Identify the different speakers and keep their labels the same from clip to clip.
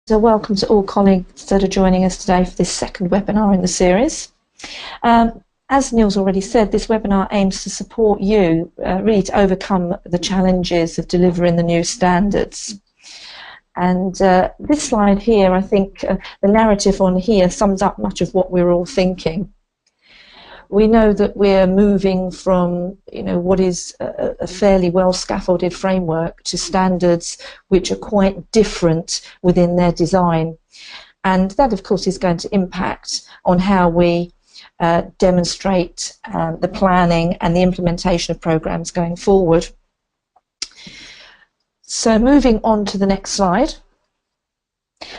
Speaker 1: So welcome to all colleagues that are joining us today for this second webinar in the series. As Neil's already said, this webinar aims to support you really to overcome the challenges of delivering the new standards. And this slide here, I think the narrative on here sums up much of what we're all thinking. We know that we're moving from, what is a fairly well scaffolded framework to standards which are quite different within their design. And that, of course, is going to impact on how we demonstrate the planning and the implementation of programs going forward. So moving on to the next slide.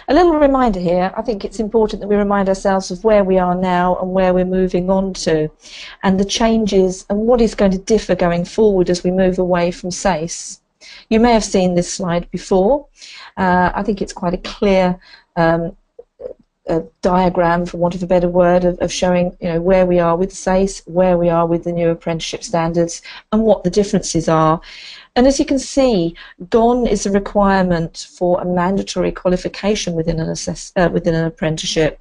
Speaker 1: A little reminder here, I think it's important that we remind ourselves of where we are now and where we're moving on to, and the changes and what is going to differ going forward as we move away from SASE. You may have seen this slide before. I think it's quite a clear diagram, for want of a better word, of showing where we are with SASE, where we are with the new apprenticeship standards, and what the differences are. And as you can see, gone is a requirement for a mandatory qualification within an apprenticeship.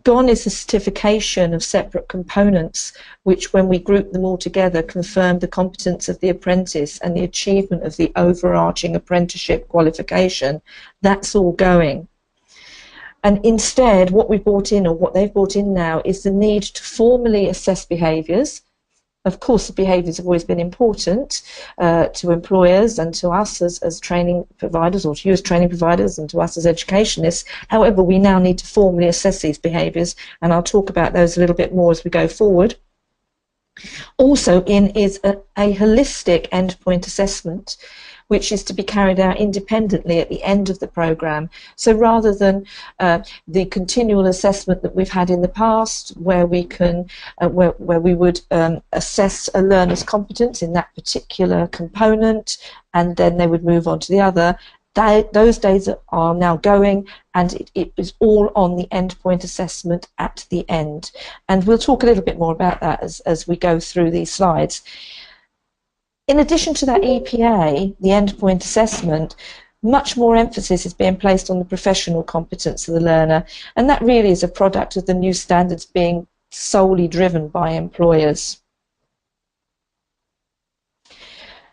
Speaker 1: Gone is a certification of separate components, which, when we group them all together, confirm the competence of the apprentice and the achievement of the overarching apprenticeship qualification. That's all going. And instead, what we've brought in, or what they've brought in now, is the need to formally assess behaviours. Of course, the behaviours have always been important to employers and to us as training providers, or to you as training providers and to us as educationists. However, we now need to formally assess these behaviours, and I'll talk about those a little bit more as we go forward. Also in is a holistic endpoint assessment, which is to be carried out independently at the end of the programme. So rather than the continual assessment that we've had in the past, where we can, where we would assess a learner's competence in that particular component, and then they would move on to the other. Those days are now going, and it is all on the endpoint assessment at the end. And we'll talk a little bit more about that as we go through these slides. In addition to that EPA, the endpoint assessment, much more emphasis is being placed on the professional competence of the learner, and that really is a product of the new standards being solely driven by employers.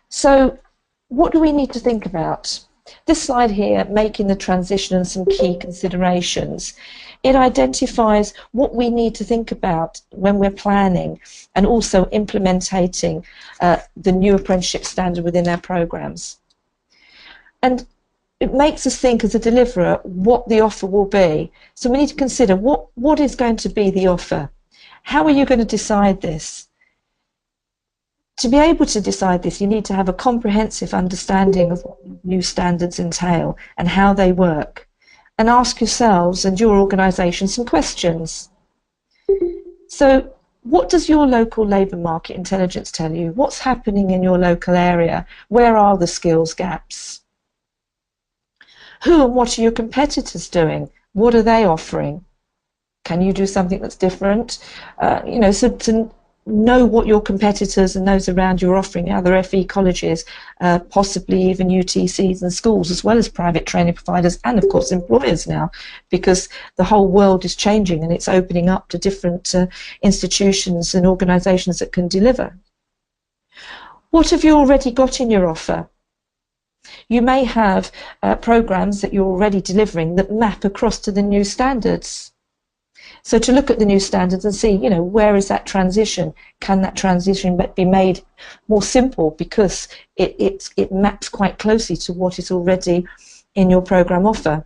Speaker 1: So what do we need to think about? This slide here, making the transition and some key considerations. It identifies what we need to think about when we're planning and also implementing the new apprenticeship standard within our programs. And it makes us think as a deliverer what the offer will be. So we need to consider what is going to be the offer. How are you going to decide this? To be able to decide this, you need to have a comprehensive understanding of what new standards entail and how they work. And ask yourselves and your organisation some questions. So what does your local labour market intelligence tell you? What's happening in your local area? Where are the skills gaps? Who and what are your competitors doing? What are they offering? Can you do something that's different? So to know what your competitors and those around you are offering, other FE colleges, possibly even UTCs and schools, as well as private training providers and, of course, employers now, because the whole world is changing and it's opening up to different institutions and organisations that can deliver. What have you already got in your offer? You may have programmes that you're already delivering that map across to the new standards. So to look at the new standards and see, where is that transition? Can that transition be made more simple because it maps quite closely to what is already in your programme offer?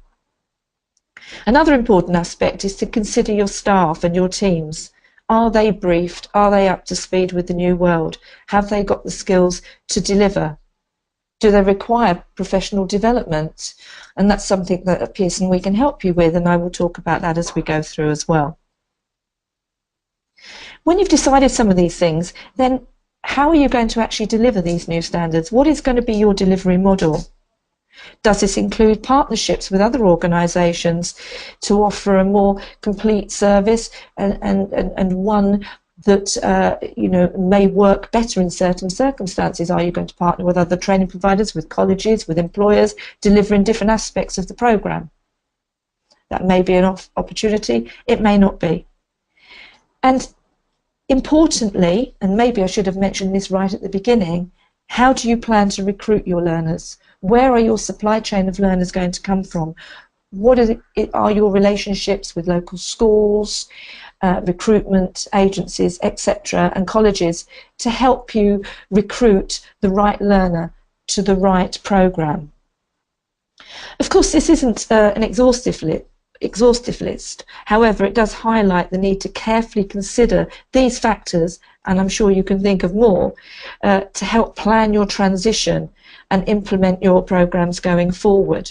Speaker 1: Another important aspect is to consider your staff and your teams. Are they briefed? Are they up to speed with the new world? Have they got the skills to deliver? Do they require professional development? And that's something that at Pearson we can help you with, and I will talk about that as we go through as well. When you've decided some of these things, then how are you going to actually deliver these new standards? What is going to be your delivery model? Does this include partnerships with other organisations to offer a more complete service and one that may work better in certain circumstances? Are you going to partner with other training providers, with colleges, with employers, delivering different aspects of the programme? That may be an opportunity, it may not be. And importantly, and maybe I should have mentioned this right at the beginning, how do you plan to recruit your learners? Where are your supply chain of learners going to come from? What are your relationships with local schools, recruitment agencies, etc., and colleges to help you recruit the right learner to the right programme? Of course, this isn't an exhaustive list. However, it does highlight the need to carefully consider these factors, and I'm sure you can think of more, to help plan your transition and implement your programmes going forward.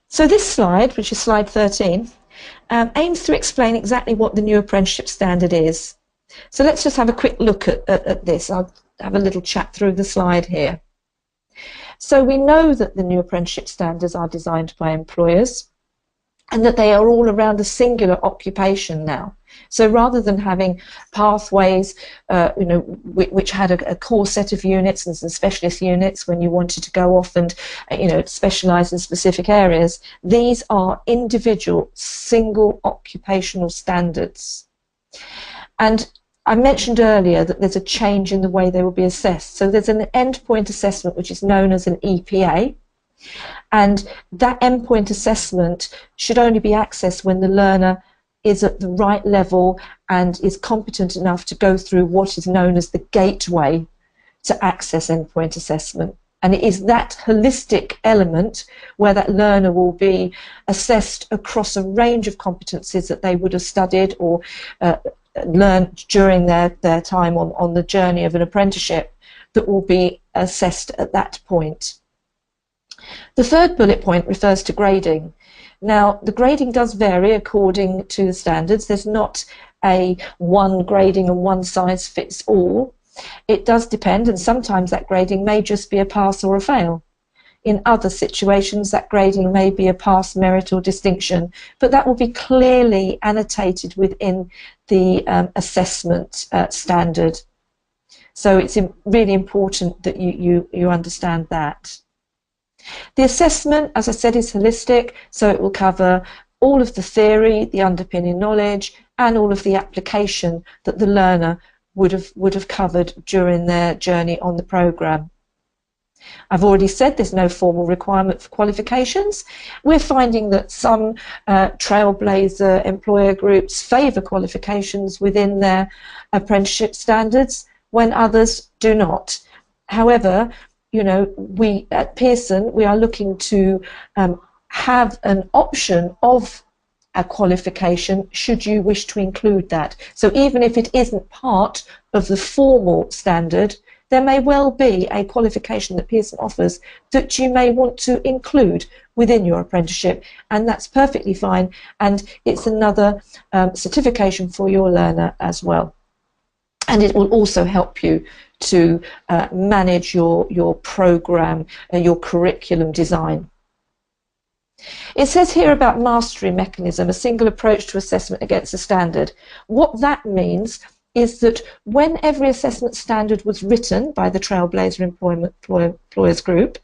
Speaker 1: So this slide, which is slide 13, aims to explain exactly what the new apprenticeship standard is. So let's just have a quick look at this. I'll have a little chat through the slide here. So we know that the new apprenticeship standards are designed by employers and that they are all around a singular occupation now. So rather than having pathways, which had a core set of units and some specialist units when you wanted to go off and, specialise in specific areas, these are individual, single occupational standards. And I mentioned earlier that there's a change in the way they will be assessed. So there's an endpoint assessment which is known as an EPA, and that endpoint assessment should only be accessed when the learner is at the right level and is competent enough to go through what is known as the gateway to access endpoint assessment. And it is that holistic element where that learner will be assessed across a range of competencies that they would have studied or learned during their time on the journey of an apprenticeship that will be assessed at that point. The third bullet point refers to grading. Now, the grading does vary according to the standards. There's not a one grading and one size fits all. It does depend, and sometimes that grading may just be a pass or a fail. In other situations, that grading may be a pass, merit or distinction, but that will be clearly annotated within the assessment standard. So it's really important that you understand that. The assessment, as I said, is holistic, so it will cover all of the theory, the underpinning knowledge, and all of the application that the learner would have covered during their journey on the programme. I've already said there's no formal requirement for qualifications. We're finding that some trailblazer employer groups favour qualifications within their apprenticeship standards when others do not. However, we at Pearson, we are looking to have an option of a qualification should you wish to include that. So even if it isn't part of the formal standard, there may well be a qualification that Pearson offers that you may want to include within your apprenticeship, and that's perfectly fine, and it's another certification for your learner as well. And it will also help you to manage your programme and your curriculum design. It says here about mastery mechanism, a single approach to assessment against a standard. What that means is that when every assessment standard was written by the Trailblazer Employers Group,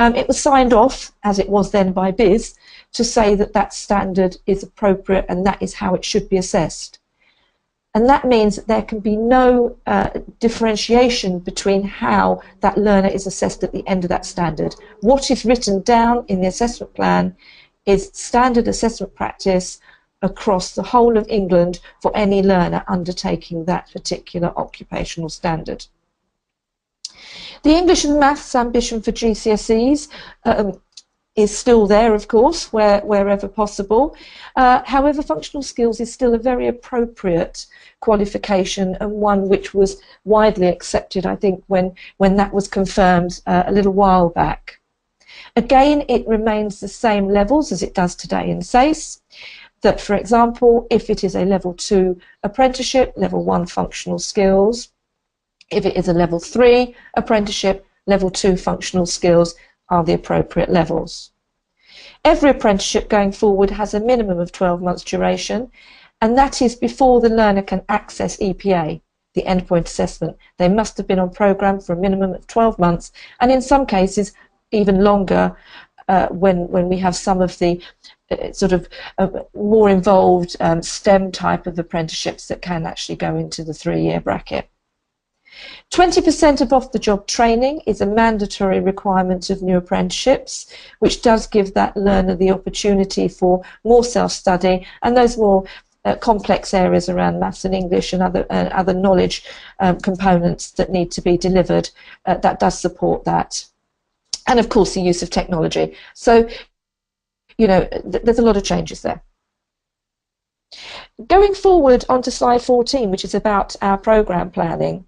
Speaker 1: it was signed off, as it was then by BIS, to say that that standard is appropriate and that is how it should be assessed. And that means that there can be no differentiation between how that learner is assessed at the end of that standard. What is written down in the assessment plan is standard assessment practice across the whole of England for any learner undertaking that particular occupational standard. The English and Maths ambition for GCSEs is still there, of course, wherever possible. However, functional skills is still a very appropriate qualification and one which was widely accepted, I think, when that was confirmed a little while back. Again, it remains the same levels as it does today in SASE. That, for example, if it is a level 2 apprenticeship, level 1 functional skills. If it is a level 3 apprenticeship, level 2 functional skills are the appropriate levels. Every apprenticeship going forward has a minimum of 12 months duration, and that is before the learner can access EPA, the endpoint assessment. They must have been on programme for a minimum of 12 months, and in some cases even longer, when we have some of the sort of more involved STEM type of apprenticeships that can actually go into the 3-year bracket. 20% of off-the-job training is a mandatory requirement of new apprenticeships, which does give that learner the opportunity for more self-study and those more complex areas around maths and English and other knowledge components that need to be delivered. That does support that. And of course the use of technology. So, you know, there's a lot of changes there. Going forward onto slide 14, which is about our programme planning.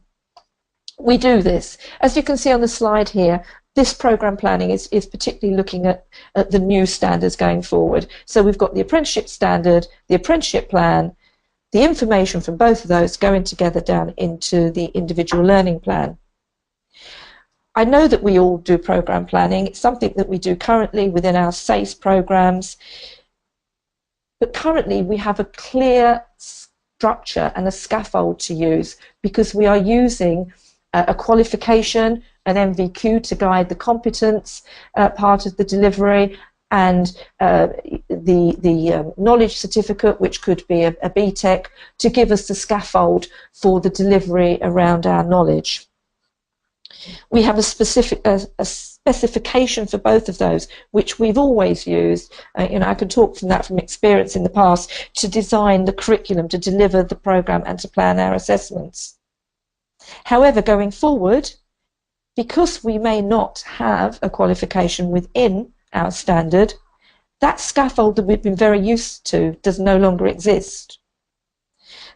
Speaker 1: We do this. As you can see on the slide here, this programme planning is particularly looking at the new standards going forward. So we've got the apprenticeship standard, the apprenticeship plan, the information from both of those going together down into the individual learning plan. I know that we all do programme planning. It's something that we do currently within our SASE programmes. But currently we have a clear structure and a scaffold to use because we are using a qualification, an MVQ to guide the competence part of the delivery, and the knowledge certificate, which could be a BTEC, to give us the scaffold for the delivery around our knowledge. We have a specification for both of those, which we've always used. You know, I can talk from that from experience in the past, to design the curriculum, to deliver the programme and to plan our assessments. However, going forward, because we may not have a qualification within our standard, that scaffold that we've been very used to does no longer exist.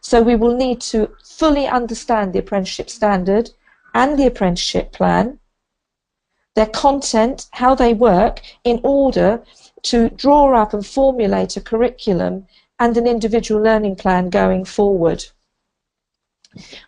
Speaker 1: So we will need to fully understand the apprenticeship standard and the apprenticeship plan, their content, how they work, in order to draw up and formulate a curriculum and an individual learning plan going forward.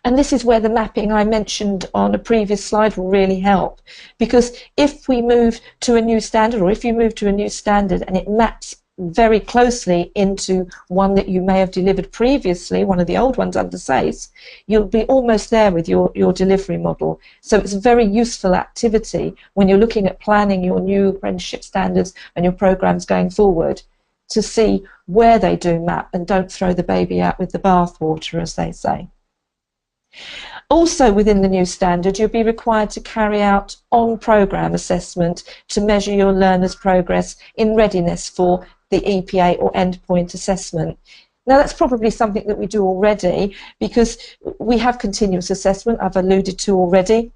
Speaker 1: And this is where the mapping I mentioned on a previous slide will really help, because if we move to a new standard, or if you move to a new standard and it maps very closely into one that you may have delivered previously, one of the old ones under SASE, you'll be almost there with your delivery model. So it's a very useful activity when you're looking at planning your new apprenticeship standards and your programs going forward, to see where they do map and don't throw the baby out with the bathwater, as they say. Also within the new standard, you'll be required to carry out on-programme assessment to measure your learners' progress in readiness for the EPA or endpoint assessment. Now that's probably something that we do already, because we have continuous assessment, I've alluded to already.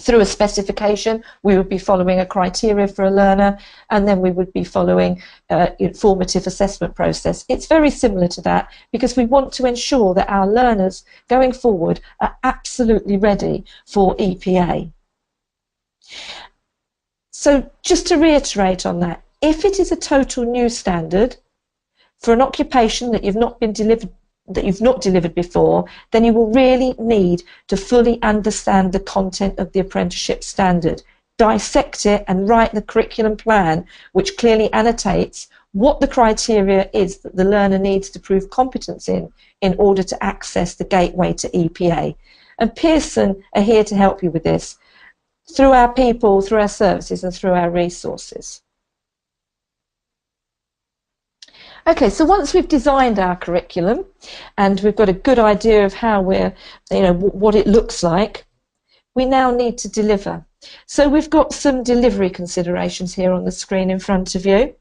Speaker 1: Through a specification, we would be following a criteria for a learner, and then we would be following a formative assessment process. It's very similar to that, because we want to ensure that our learners going forward are absolutely ready for EPA. So just to reiterate on that, if it is a total new standard for an occupation that you've not delivered before, then you will really need to fully understand the content of the apprenticeship standard, dissect it and write the curriculum plan, which clearly annotates what the criteria is that the learner needs to prove competence in order to access the gateway to EPA. And Pearson are here to help you with this through our people, through our services and through our resources. Okay, so once we've designed our curriculum and we've got a good idea of how we're, what it looks like, we now need to deliver. So we've got some delivery considerations here on the screen in front of you.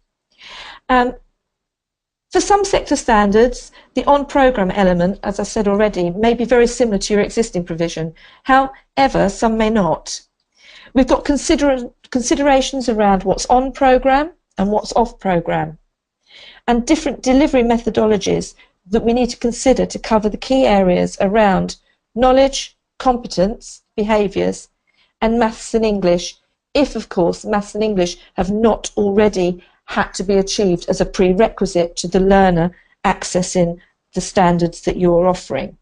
Speaker 1: For some sector standards, the on-programme element, as I said already, may be very similar to your existing provision. However, some may not. We've got considerations around what's on-programme and what's off-programme, and different delivery methodologies that we need to consider to cover the key areas around knowledge, competence, behaviours, and maths and English, if, of course, maths and English have not already had to be achieved as a prerequisite to the learner accessing the standards that you're offering.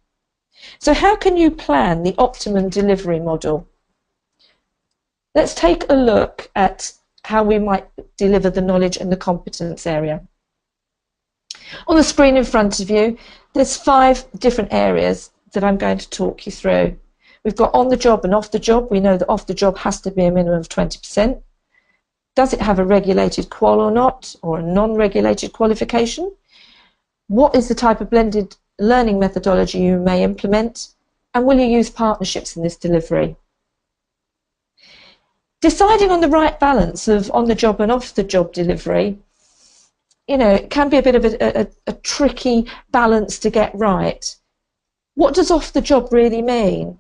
Speaker 1: So how can you plan the optimum delivery model? Let's take a look at how we might deliver the knowledge and the competence area. On the screen in front of you, there's 5 different areas that I'm going to talk you through. We've got on the job and off the job. We know that off the job has to be a minimum of 20%. Does it have a regulated qual or not, or a non-regulated qualification? What is the type of blended learning methodology you may implement? And will you use partnerships in this delivery? Deciding on the right balance of on-the-job and off-the-job delivery, it can be a bit of a tricky balance to get right. What does off-the-job really mean?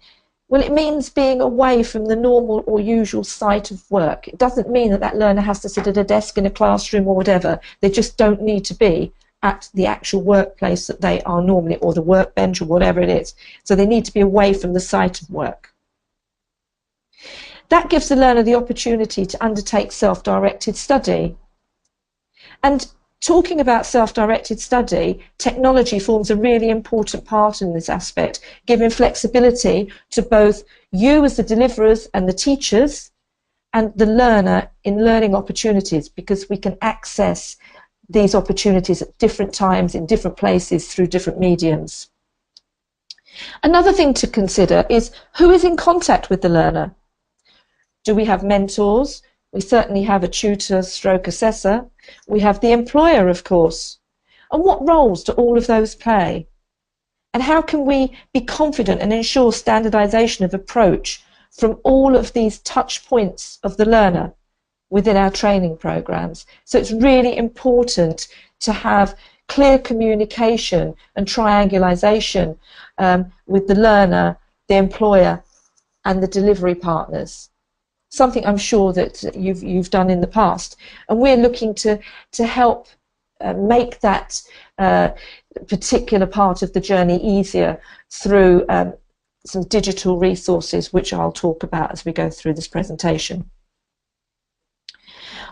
Speaker 1: Well, it means being away from the normal or usual site of work. It doesn't mean that learner has to sit at a desk in a classroom or whatever. They just don't need to be at the actual workplace that they are normally, or the workbench or whatever it is. So they need to be away from the site of work. That gives the learner the opportunity to undertake self-directed study. And talking about self-directed study, technology forms a really important part in this aspect, giving flexibility to both you as the deliverers and the teachers and the learner in learning opportunities, because we can access these opportunities at different times in different places through different mediums. Another thing to consider is who is in contact with the learner. Do we have mentors? We certainly have a tutor stroke assessor. We have the employer, of course. And what roles do all of those play? And how can we be confident and ensure standardization of approach from all of these touch points of the learner within our training programs? So it's really important to have clear communication and triangulation with the learner, the employer, and the delivery partners. Something I'm sure that you've done in the past, and we're looking to help make that particular part of the journey easier through some digital resources, which I'll talk about as we go through this presentation.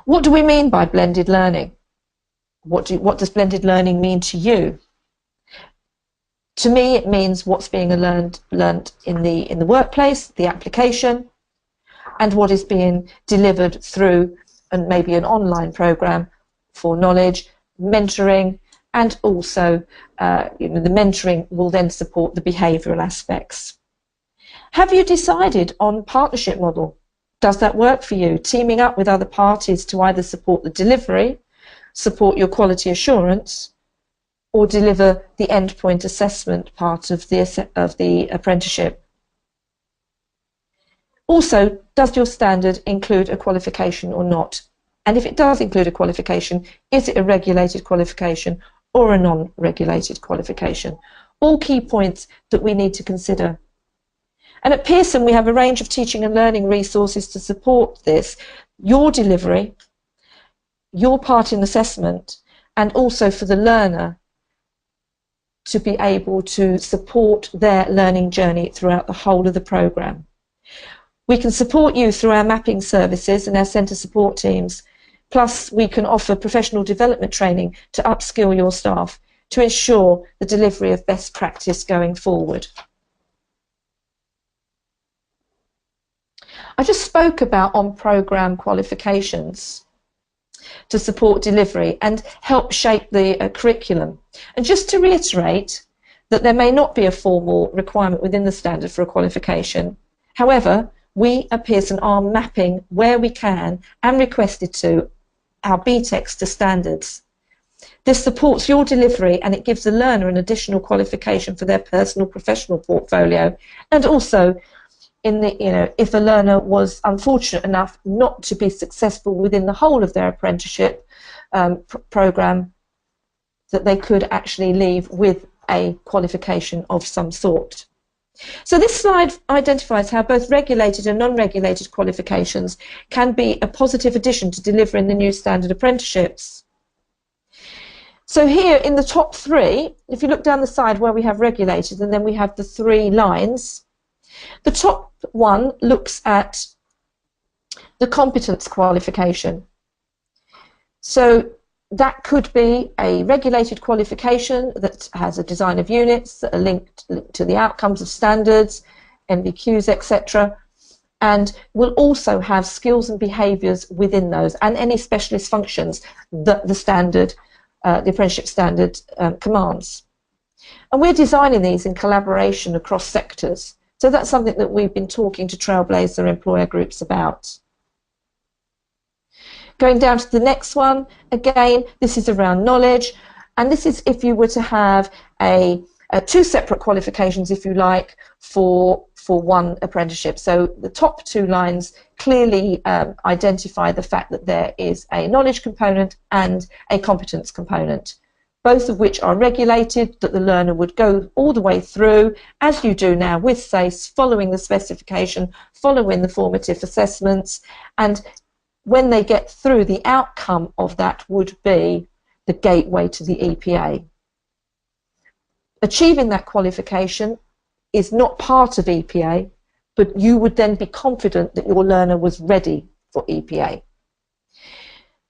Speaker 1: What do we mean by blended learning? What does blended learning mean to you? To me, it means what's being learned in the workplace, the application, and what is being delivered through and maybe an online program for knowledge, mentoring, and also the mentoring will then support the behavioural aspects. Have you decided on partnership model? Does that work for you? Teaming up with other parties to either support the delivery, support your quality assurance, or deliver the endpoint assessment part of the apprenticeship. Also, does your standard include a qualification or not? And if it does include a qualification, is it a regulated qualification or a non-regulated qualification? All key points that we need to consider. And at Pearson, we have a range of teaching and learning resources to support this, your delivery, your part in assessment, and also for the learner to be able to support their learning journey throughout the whole of the programme. We can support you through our mapping services and our centre support teams. Plus, we can offer professional development training to upskill your staff to ensure the delivery of best practice going forward. I just spoke about on-programme qualifications to support delivery and help shape the curriculum. And just to reiterate that there may not be a formal requirement within the standard for a qualification. However, we at Pearson are mapping where we can and requested to our BTECs to standards. This supports your delivery and it gives the learner an additional qualification for their personal professional portfolio, and also in the, if a learner was unfortunate enough not to be successful within the whole of their apprenticeship program, that they could actually leave with a qualification of some sort. So this slide identifies how both regulated and non-regulated qualifications can be a positive addition to delivering the new standard apprenticeships. So here in the top three, if you look down the side where we have regulated and then we have the three lines, the top one looks at the competence qualification. So that could be a regulated qualification that has a design of units that are linked to the outcomes of standards, NVQs, etc. And will also have skills and behaviours within those and any specialist functions that the standard, the apprenticeship standard commands. And we're designing these in collaboration across sectors. So that's something that we've been talking to Trailblazer employer groups about. Going down to the next one, again, this is around knowledge, and this is if you were to have two separate qualifications, if you like, for one apprenticeship. So the top two lines clearly identify the fact that there is a knowledge component and a competence component, both of which are regulated, that the learner would go all the way through, as you do now with SASE, following the specification, following the formative assessments, and when they get through, the outcome of that would be the gateway to the EPA. Achieving that qualification is not part of EPA, but you would then be confident that your learner was ready for EPA.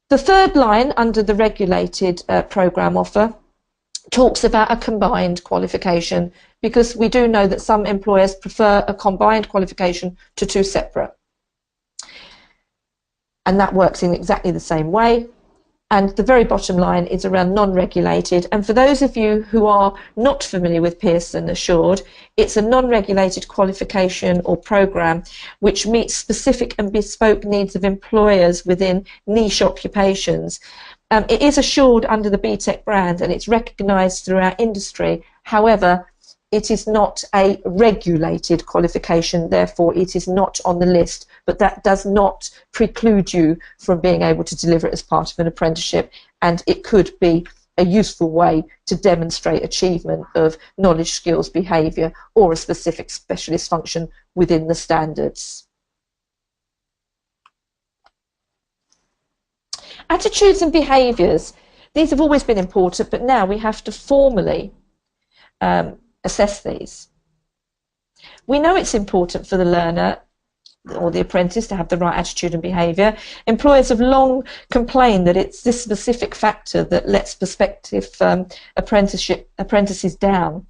Speaker 1: The third line under the regulated programme offer talks about a combined qualification, because we do know that some employers prefer a combined qualification to two separate. And that works in exactly the same way. And the very bottom line is around non-regulated. And for those of you who are not familiar with Pearson Assured, it's a non-regulated qualification or programme which meets specific and bespoke needs of employers within niche occupations. It is assured under the BTEC brand and it's recognised through our industry. However, it is not a regulated qualification, therefore it is not on the list, but that does not preclude you from being able to deliver it as part of an apprenticeship, and it could be a useful way to demonstrate achievement of knowledge, skills, behaviour, or a specific specialist function within the standards. Attitudes and behaviours. These have always been important, but now we have to formally assess these. We know it's important for the learner or the apprentice to have the right attitude and behaviour. Employers have long complained that it's this specific factor that lets prospective apprentices down.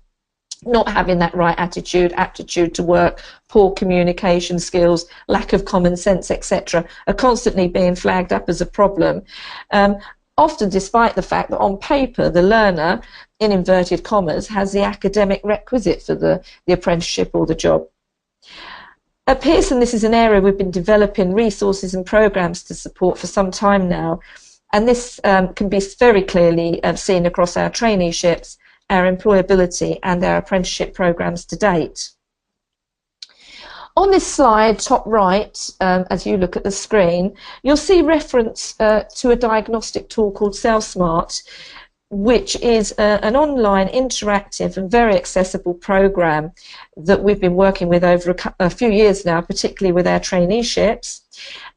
Speaker 1: Not having that right attitude, aptitude to work, poor communication skills, lack of common sense, etc., are constantly being flagged up as a problem. Often despite the fact that on paper the learner, in inverted commas, has the academic requisite for the apprenticeship or the job. At Pearson, this is an area we've been developing resources and programs to support for some time now, and this can be very clearly seen across our traineeships, our employability and our apprenticeship programs to date. On this slide, top right, as you look at the screen, you'll see reference to a diagnostic tool called SmArt, which is an online, interactive and very accessible program that we've been working with over a few years now, particularly with our traineeships.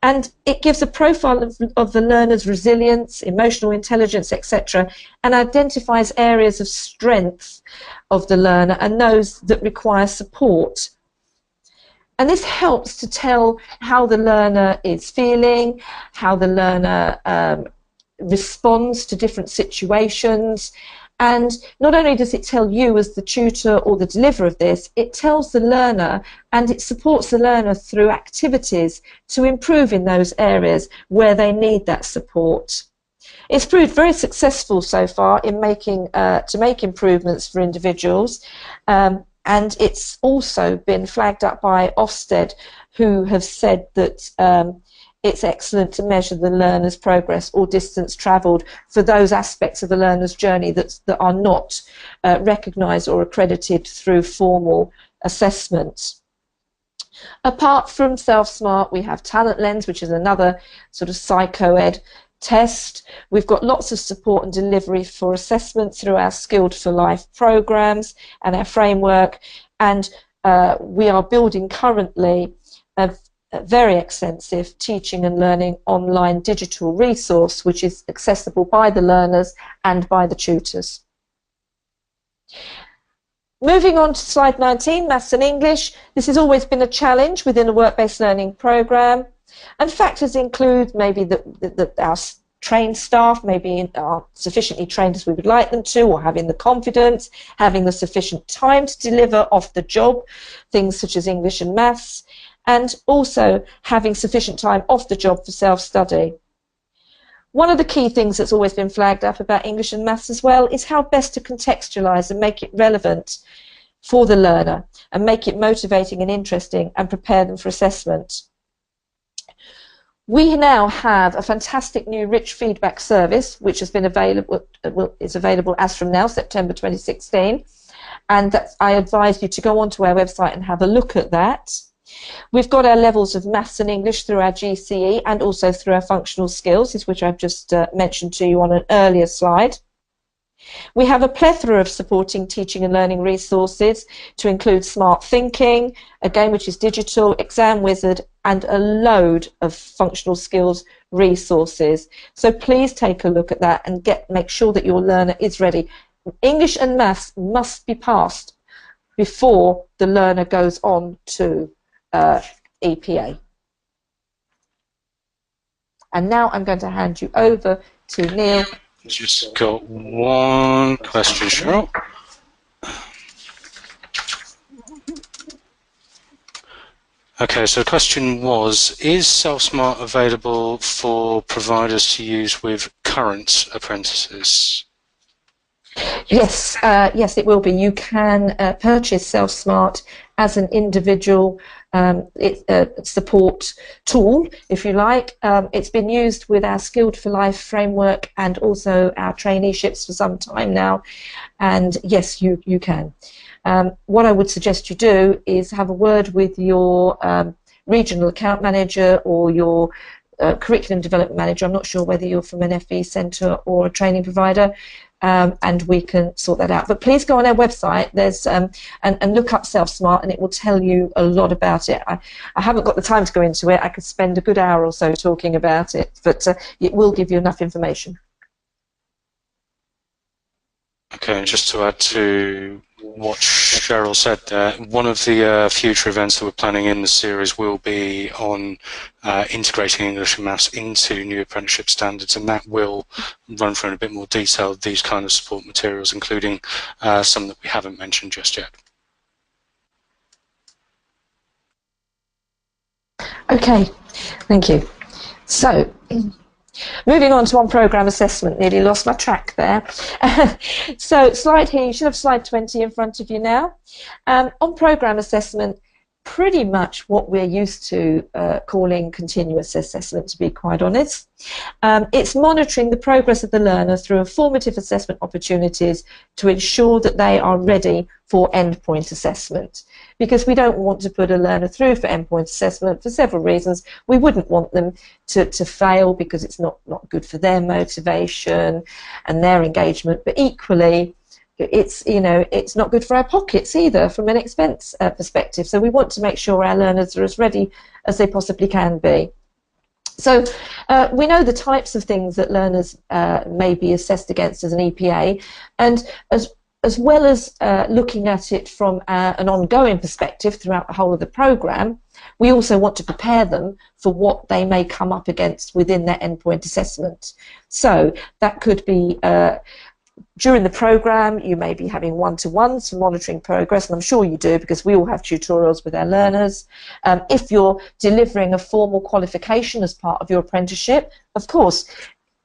Speaker 1: And it gives a profile of the learner's resilience, emotional intelligence, etc., and identifies areas of strength of the learner and those that require support. And this helps to tell how the learner is feeling, how the learner responds to different situations. And not only does it tell you as the tutor or the deliverer of this, it tells the learner and it supports the learner through activities to improve in those areas where they need that support. It's proved very successful so far in to make improvements for individuals. And it's also been flagged up by Ofsted, who have said that it's excellent to measure the learner's progress or distance travelled for those aspects of the learner's journey that are not recognised or accredited through formal assessment. Apart from SmArt, we have Talent Lens, which is another sort of psycho-ed test. We've got lots of support and delivery for assessment through our Skilled for Life programs and our framework, and we are building currently a very extensive teaching and learning online digital resource which is accessible by the learners and by the tutors. Moving on to slide 19, Maths and English. This has always been a challenge within a work-based learning programme, and factors include maybe that our trained staff maybe aren't sufficiently trained as we would like them to, or having the confidence, having the sufficient time to deliver off the job, things such as English and Maths, and also having sufficient time off the job for self-study. One of the key things that's always been flagged up about English and Maths as well is how best to contextualise and make it relevant for the learner and make it motivating and interesting and prepare them for assessment. We now have a fantastic new rich feedback service, which has been available, is available as from now, September 2016. And I advise you to go onto our website and have a look at that. We've got our levels of maths and English through our GCE and also through our functional skills, which I've just mentioned to you on an earlier slide. We have a plethora of supporting teaching and learning resources to include Smart Thinking, again, which is digital, Exam Wizard, and a load of functional skills resources. So please take a look at that and make sure that your learner is ready. English and maths must be passed before the learner goes on to EPA. And now I'm going to hand you over to Neil.
Speaker 2: Just got one question, Cheryl. Okay, so the question was, is Self-Smart available for providers to use with current apprentices?
Speaker 1: Yes, yes, it will be. You can purchase Self-Smart as an individual support tool, if you like. It's been used with our Skilled for Life framework and also our traineeships for some time now. And yes, you can. What I would suggest you do is have a word with your regional account manager or your curriculum development manager. I'm not sure whether you're from an FE centre or a training provider. And we can sort that out. But please go on our website. There's and look up Self-Smart, and it will tell you a lot about it. I haven't got the time to go into it. I could spend a good hour or so talking about it, but it will give you enough information.
Speaker 2: Okay, and just to add to what Cheryl said there, one of the future events that we're planning in the series will be on integrating English and Maths into new apprenticeship standards, and that will run through in a bit more detail these kind of support materials, including some that we haven't mentioned just yet. Okay, thank you. So, moving on to on-programme assessment, nearly lost my track there. So slide here, you should have slide 20 in front of you now. On-programme assessment, pretty much what we're used to calling continuous assessment, to be quite honest. It's monitoring the progress of the learner through formative assessment opportunities to ensure that they are ready for endpoint assessment. Because we don't want to put a learner through for endpoint assessment for several reasons. We wouldn't want them to fail because it's not good for their motivation and their engagement, but equally it's not good for our pockets either from an expense perspective. So we want to make sure our learners are as ready as they possibly can be. So we know the types of things that learners may be assessed against as an EPA, and as well as looking at it from an ongoing perspective throughout the whole of the programme, we also want to prepare them for what they may come up against within their endpoint assessment. So that could be during the programme, you may be having one-to-ones for monitoring progress, and I'm sure you do because we all have tutorials with our learners. If you're delivering a formal qualification as part of your apprenticeship, of course,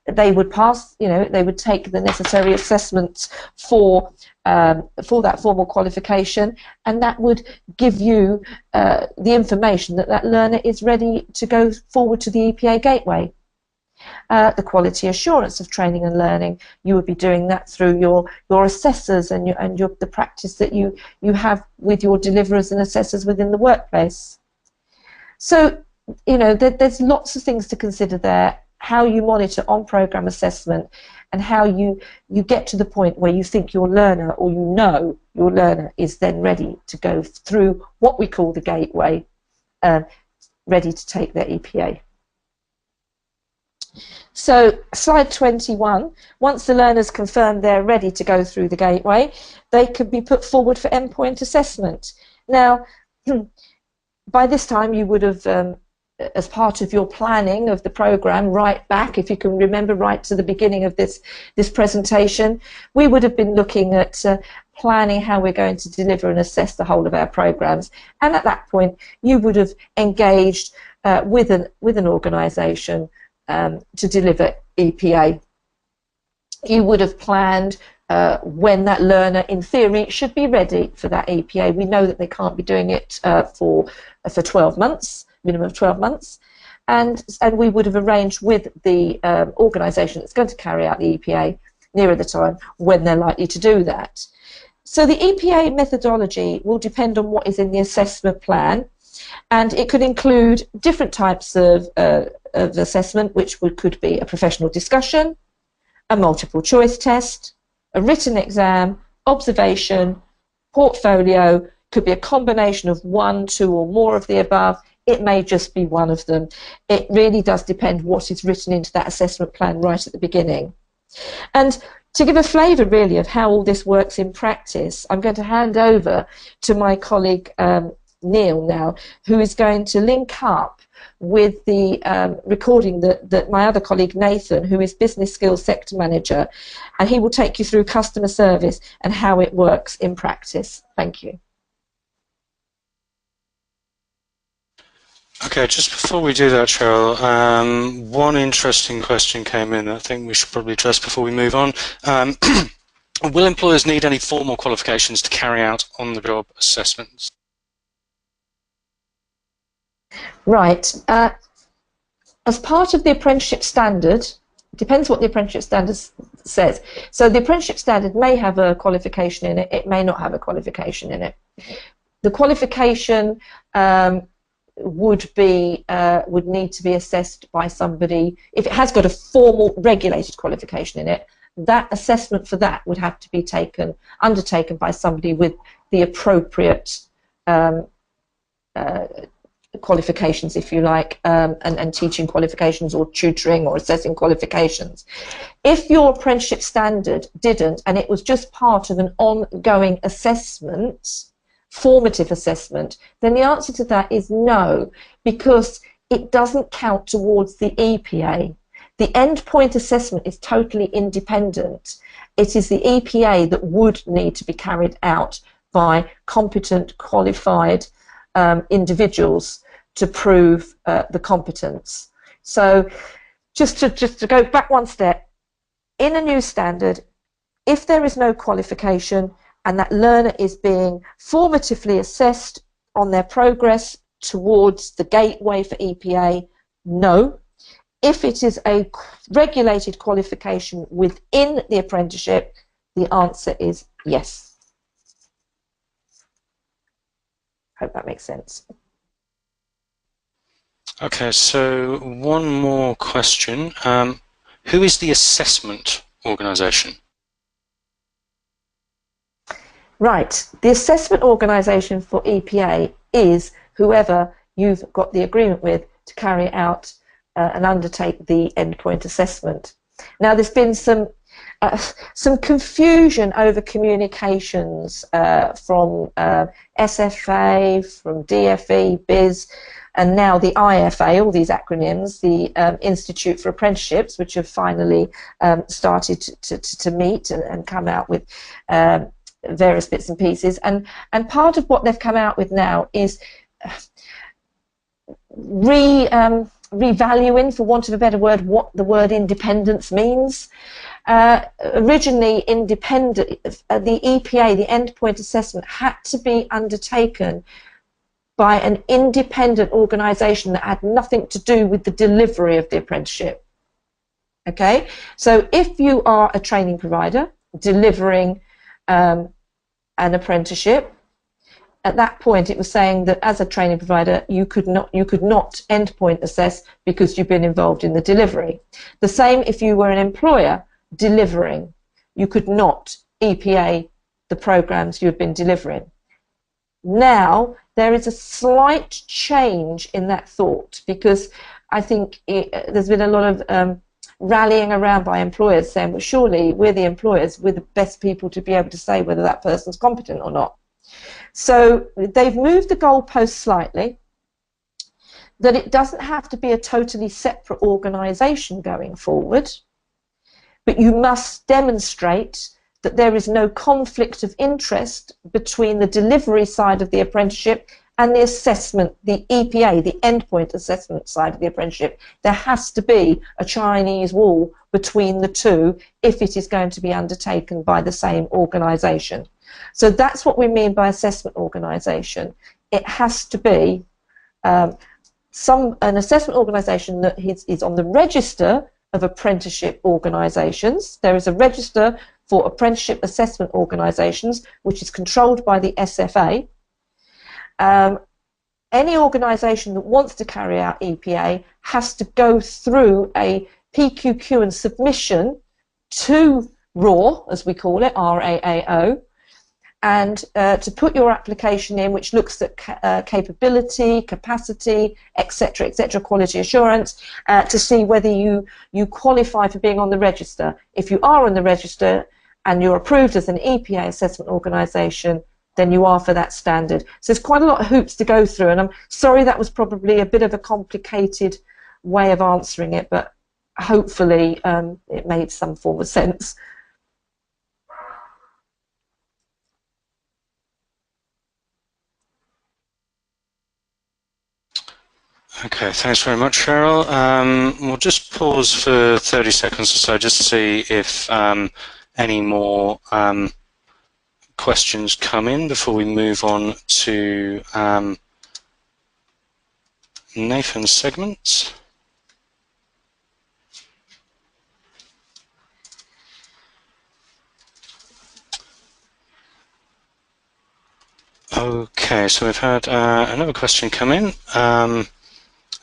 Speaker 2: they would pass, they would take the necessary assessments for that formal qualification, and that would give you the information that that learner is ready to go forward to the EPA gateway. The quality assurance of training and learning, you would be doing that through your assessors and the practice that you have with your deliverers and assessors within the workplace. So, there's lots of things to consider there. How you monitor on-programme assessment and how you get to the point where you think your learner, or your learner is then ready to go through what we call the gateway, ready to take their EPA. So slide 21, once the learners confirm they're ready to go through the gateway, they could be put forward for endpoint assessment. Now, by this time you would have as part of your planning of the programme, right back, if you can remember, right to the beginning of this presentation, we would have been looking at planning how we're going to deliver and assess the whole of our programmes. And at that point, you would have engaged with an organisation to deliver EPA. You would have planned when that learner, in theory, should be ready for that EPA. We know that they can't be doing it for 12 months, minimum of 12 months.
Speaker 1: and we would have arranged with the organisation that's going to carry out the EPA nearer the time when they're likely to do that. So the EPA methodology will depend on what is in the assessment plan, and it could include different types of assessment, which could be a professional discussion, a multiple choice test, a written exam, observation, portfolio, could be a combination of one, two or more of the above. It may just be one of them. It really does depend what is written into that assessment plan right at the beginning. And to give a flavour really of how all this works in practice, I'm going to hand over to my colleague Neil now, who is going to link up with the recording that my other colleague Nathan, who is Business Skills Sector Manager, and he will take you through customer service and how it works in practice. Thank you.
Speaker 3: Okay, just before we do that, Cheryl, one interesting question came in that I think we should probably address before we move on. Will employers need any formal qualifications to carry out on-the-job assessments?
Speaker 1: Right. As part of the apprenticeship standard, it depends what the apprenticeship standard says. So the apprenticeship standard may have a qualification in it, it may not have a qualification in it. The qualification would need to be assessed by somebody. If it has got a formal regulated qualification in it, that assessment for that would have to be undertaken by somebody with the appropriate qualifications, if you like, and teaching qualifications or tutoring or assessing qualifications. If your apprenticeship standard didn't, and it was just part of an ongoing assessment, formative assessment, then the answer to that is no, because it doesn't count towards the EPA. The endpoint assessment is totally independent. It is the EPA that would need to be carried out by competent, qualified individuals to prove the competence. So just to go back one step, in a new standard, if there is no qualification and that learner is being formatively assessed on their progress towards the gateway for EPA, no. If it is a regulated qualification within the apprenticeship, the answer is yes. Hope that makes sense.
Speaker 3: Okay, so one more question. Who is the assessment organisation?
Speaker 1: Right, the assessment organisation for EPA is whoever you've got the agreement with to carry out and undertake the endpoint assessment. Now, there's been some confusion over communications from SFA, from DFE, BIS, and now the IFA, all these acronyms, the Institute for Apprenticeships, which have finally started to meet and come out with various bits and pieces. And part of what they've come out with now is revaluing, for want of a better word, what the word independence means. Originally, the EPA, the endpoint assessment, had to be undertaken by an independent organisation that had nothing to do with the delivery of the apprenticeship. Okay, so if you are a training provider delivering an apprenticeship, at that point it was saying that as a training provider you could not endpoint assess because you've been involved in the delivery. The same if you were an employer delivering, you could not EPA the programs you have been delivering. Now there is a slight change in that thought, because I think there's been a lot of rallying around by employers saying, well, surely we're the employers, we're the best people to be able to say whether that person's competent or not. So they've moved the goalpost slightly, that it doesn't have to be a totally separate organisation going forward, but you must demonstrate that there is no conflict of interest between the delivery side of the apprenticeship and the assessment, the EPA, the endpoint assessment side of the apprenticeship. There has to be a Chinese wall between the two if it is going to be undertaken by the same organisation. So that's what we mean by assessment organisation. It has to be an assessment organisation that is on the register of apprenticeship organisations. There is a register for apprenticeship assessment organisations, which is controlled by the SFA. Any organisation that wants to carry out EPA has to go through a PQQ and submission to RAW, as we call it, RAAO, and to put your application in, which looks at capability, capacity, etc., quality assurance, to see whether you qualify for being on the register. If you are on the register and you're approved as an EPA assessment organisation, then you are for that standard. So there's quite a lot of hoops to go through, and I'm sorry that was probably a bit of a complicated way of answering it, but hopefully it made some form of sense.
Speaker 3: Okay, thanks very much, Cheryl. We'll just pause for 30 seconds or so just to see if any more questions come in before we move on to Nathan's segment. Okay, so we've had another question come in.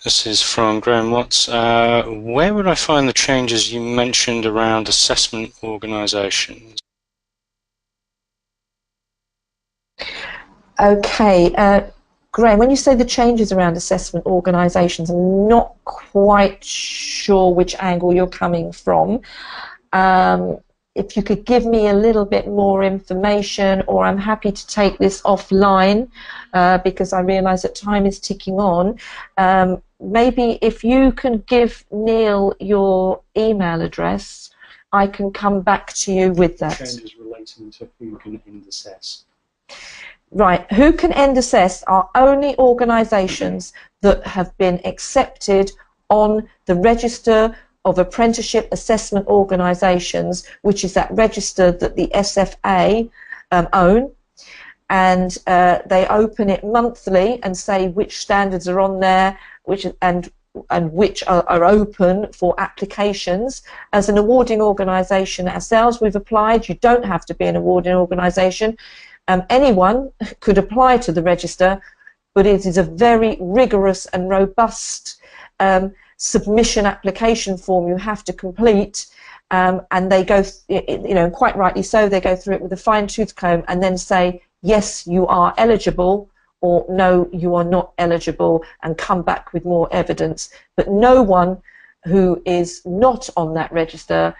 Speaker 3: This is from Graham Watts. Where would I find the changes you mentioned around assessment organisations?
Speaker 1: Okay, Graham, when you say the changes around assessment organisations, I'm not quite sure which angle you're coming from. If you could give me a little bit more information, or I'm happy to take this offline because I realise that time is ticking on. Maybe if you can give Neil your email address, I can come back to you with that.
Speaker 3: Changes relating to who can end assess.
Speaker 1: Right, who can end assess are only organisations that have been accepted on the register of apprenticeship assessment organisations, which is that register that the SFA own, and they open it monthly and say which standards are on there, which are open for applications. As an awarding organisation ourselves, we've applied. You don't have to be an awarding organisation. Anyone could apply to the register, but it is a very rigorous and robust submission application form you have to complete, and they go, quite rightly so, they go through it with a fine-tooth comb and then say, yes, you are eligible, or no, you are not eligible, and come back with more evidence. But no one who is not on that register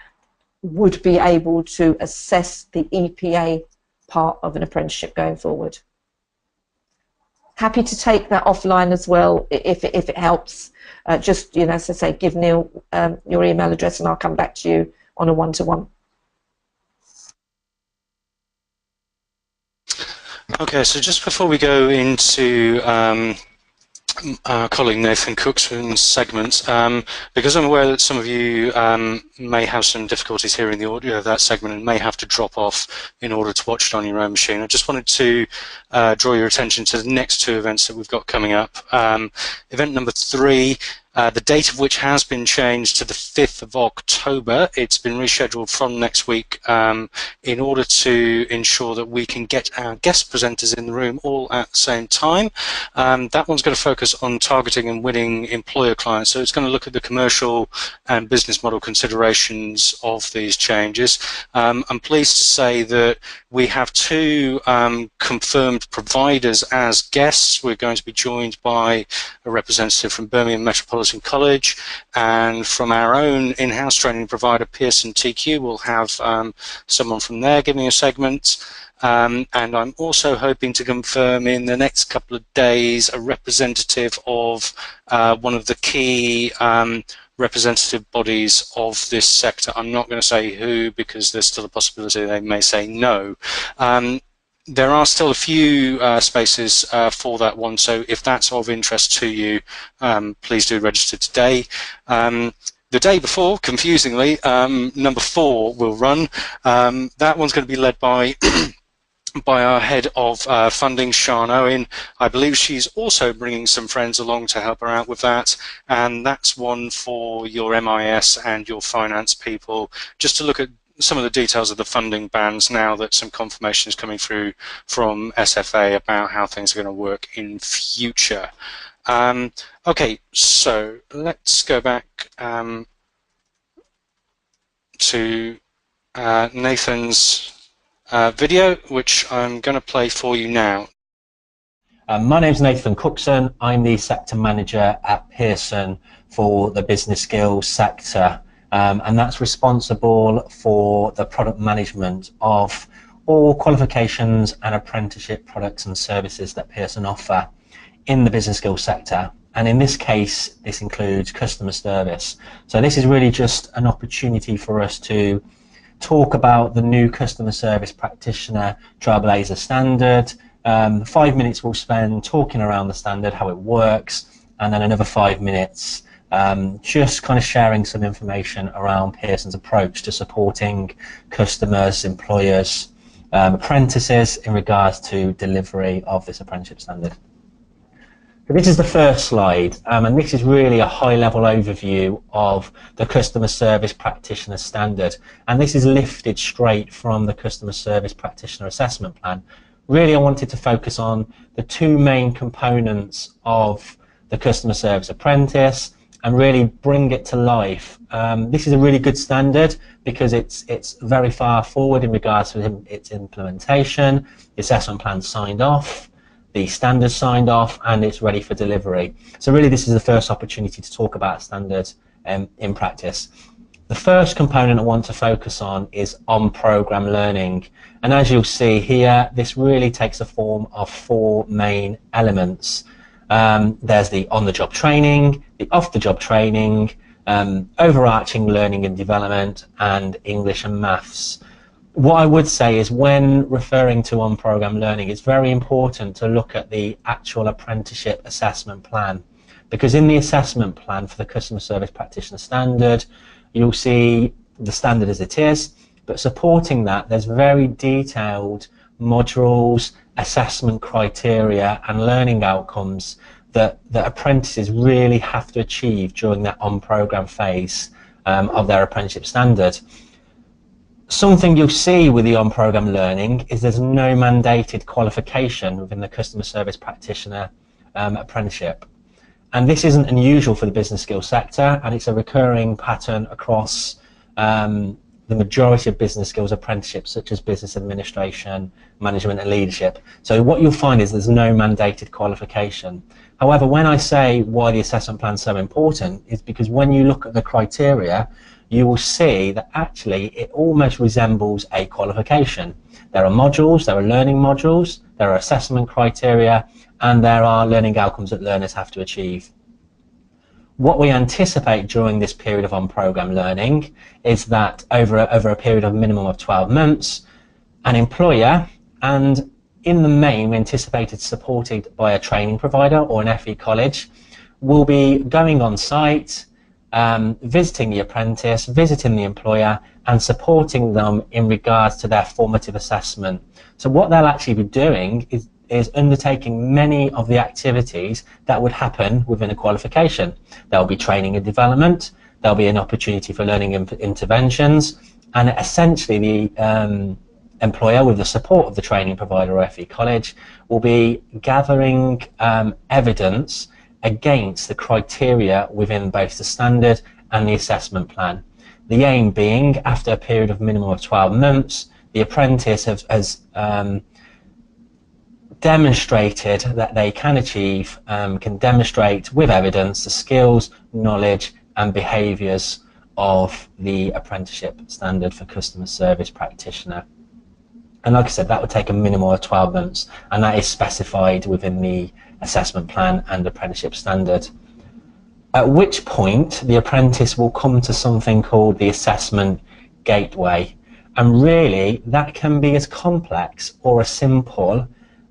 Speaker 1: would be able to assess the EPA part of an apprenticeship going forward. Happy to take that offline as well if it helps. Just, as I say, give Neil your email address and I'll come back to you on a one-to-one.
Speaker 3: Okay, so just before we go into our colleague Nathan Cookson's segment, because I'm aware that some of you may have some difficulties hearing the audio of that segment and may have to drop off in order to watch it on your own machine. I just wanted to draw your attention to the next two events that we've got coming up. Event number 3, the date of which has been changed to the 5th of October. It's been rescheduled from next week in order to ensure that we can get our guest presenters in the room all at the same time. That one's going to focus on targeting and winning employer clients. So it's going to look at the commercial and business model considerations of these changes. I'm pleased to say that we have 2 confirmed providers as guests. We're going to be joined by a representative from Birmingham Metropolitan College, and from our own in-house training provider Pearson TQ we'll have someone from there giving a segment, and I'm also hoping to confirm in the next couple of days a representative of one of the key representative bodies of this sector. I'm not going to say who because there's still a possibility they may say no. There are still a few spaces for that one, so if that's of interest to you, please do register today. The day before, confusingly, number 4 will run. That one's going to be led by by our head of funding, Sian Owen. I believe she's also bringing some friends along to help her out with that, and that's one for your MIS and your finance people, just to look at some of the details of the funding bands now that some confirmation is coming through from SFA about how things are going to work in future. Okay, so let's go back to Nathan's video, which I'm going to play for you now.
Speaker 4: My name's Nathan Cookson. I'm the sector manager at Pearson for the business skills sector, and that's responsible for the product management of all qualifications and apprenticeship products and services that Pearson offer in the business skills sector. And in this case, this includes customer service. So this is really just an opportunity for us to talk about the new customer service practitioner Trailblazer standard. 5 minutes we'll spend talking around the standard, how it works, and then another 5 minutes just kind of sharing some information around Pearson's approach to supporting customers, employers, apprentices in regards to delivery of this apprenticeship standard. So this is the first slide, and this is really a high-level overview of the Customer Service Practitioner Standard, and this is lifted straight from the Customer Service Practitioner Assessment Plan. Really, I wanted to focus on the two main components of the Customer Service Apprentice and really bring it to life. This is a really good standard because it's very far forward in regards to its implementation. The assessment plan signed off, the standard signed off, and it's ready for delivery. So really this is the first opportunity to talk about standards in practice. The first component I want to focus on is on-program learning. And as you'll see here, this really takes the form of four main elements. There's the on-the-job training, the off-the-job training, overarching learning and development, and English and maths. What I would say is when referring to on-program learning, it's very important to look at the actual apprenticeship assessment plan, because in the assessment plan for the Customer Service Practitioner Standard, you'll see the standard as it is, but supporting that, there's very detailed modules, assessment criteria, and learning outcomes that apprentices really have to achieve during that on-program phase of their apprenticeship standard. Something you'll see with the on-program learning is there's no mandated qualification within the Customer Service Practitioner apprenticeship. And this isn't unusual for the business skills sector, and it's a recurring pattern across the majority of business skills apprenticeships, such as business administration, management and leadership. So what you'll find is there's no mandated qualification. However, when I say why the assessment plan is so important, is because when you look at the criteria, you will see that actually it almost resembles a qualification. There are modules, there are learning modules, there are assessment criteria, and there are learning outcomes that learners have to achieve. What we anticipate during this period of on-program learning is that over a period of minimum of 12 months, an employer, and in the main we anticipate it's supported by a training provider or an FE college, will be going on site, visiting the apprentice, visiting the employer, and supporting them in regards to their formative assessment. So what they'll actually be doing is undertaking many of the activities that would happen within a qualification. There'll be training and development, there'll be an opportunity for learning interventions, and essentially the employer, with the support of the training provider or FE college, will be gathering evidence against the criteria within both the standard and the assessment plan. The aim being, after a period of minimum of 12 months, the apprentice has demonstrated that they can achieve, can demonstrate with evidence the skills, knowledge and behaviours of the apprenticeship standard for customer service practitioner. And like I said, that would take a minimum of 12 months, and that is specified within the assessment plan and apprenticeship standard. At which point the apprentice will come to something called the assessment gateway, and really that can be as complex or as simple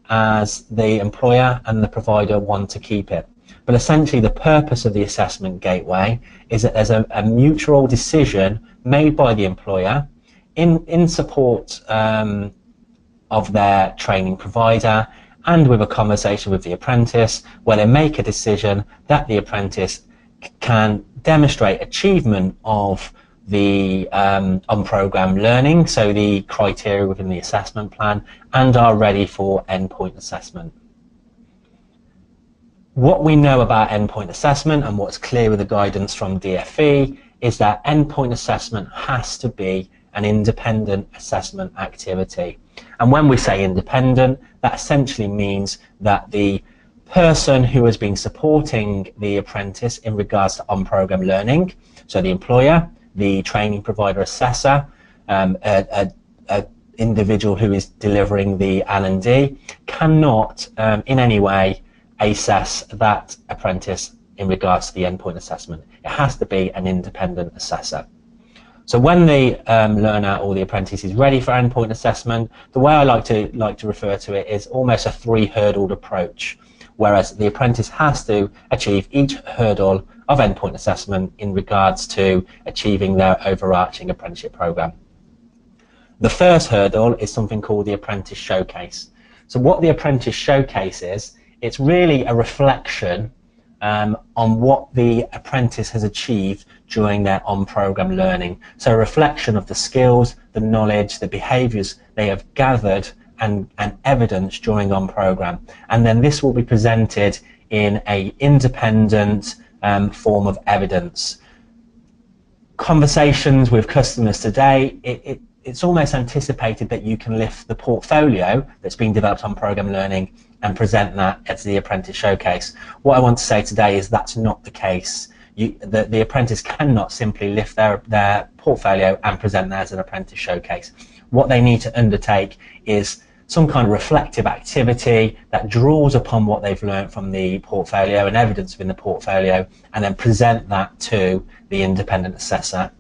Speaker 4: as the employer and the provider want to keep it. But essentially the purpose of the assessment gateway is that there's a mutual decision made by the employer in support of their training provider and with a conversation with the apprentice where they make a decision that the apprentice can demonstrate achievement of the on-programme learning, so the criteria within the assessment plan, and are ready for endpoint assessment. What we know about endpoint assessment and what's clear with the guidance from DFE is that endpoint assessment has to be an independent assessment activity. And when we say independent, that essentially means that the person who has been supporting the apprentice in regards to on-programme learning, so the employer, the training provider assessor, an individual who is delivering the L&D, cannot in any way assess that apprentice in regards to the endpoint assessment. It has to be an independent assessor. So when the learner or the apprentice is ready for endpoint assessment, the way I like to refer to it is almost a three-hurdled approach, whereas the apprentice has to achieve each hurdle of endpoint assessment in regards to achieving their overarching apprenticeship programme. The first hurdle is something called the Apprentice Showcase. So what the Apprentice Showcase is, it's really a reflection on what the apprentice has achieved during their on-programme learning. So a reflection of the skills, the knowledge, the behaviours they have gathered and evidence during on-programme. And then this will be presented in an independent form of evidence. Conversations with customers today, it's almost anticipated that you can lift the portfolio that's been developed on programme learning and present that as the Apprentice Showcase. What I want to say today is that's not the case. The apprentice cannot simply lift their portfolio and present that as an Apprentice Showcase. What they need to undertake is some kind of reflective activity that draws upon what they've learned from the portfolio and evidence within the portfolio, and then present that to the independent assessor.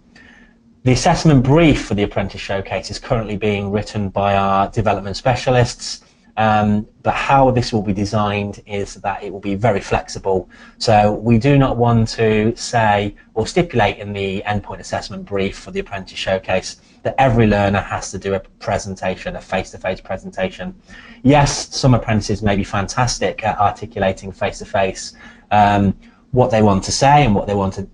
Speaker 4: The assessment brief for the Apprentice Showcase is currently being written by our development specialists, but how this will be designed is that it will be very flexible. So we do not want to say or stipulate in the endpoint assessment brief for the Apprentice Showcase that every learner has to do a presentation, a face-to-face presentation. Yes, some apprentices may be fantastic at articulating face-to-face what they want to say and what they want to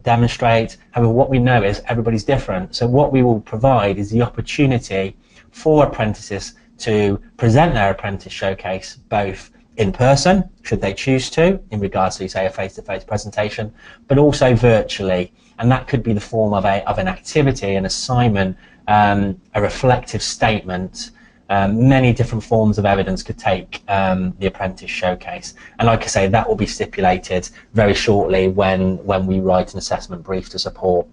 Speaker 4: demonstrate. However, what we know is everybody's different. So what we will provide is the opportunity for apprentices to present their Apprentice Showcase both in person, should they choose to, in regards to, say, a face-to-face presentation, but also virtually. And that could be the form of an activity, an assignment, a reflective statement. Many different forms of evidence could take the Apprentice Showcase. And like I say, that will be stipulated very shortly when we write an assessment brief to support.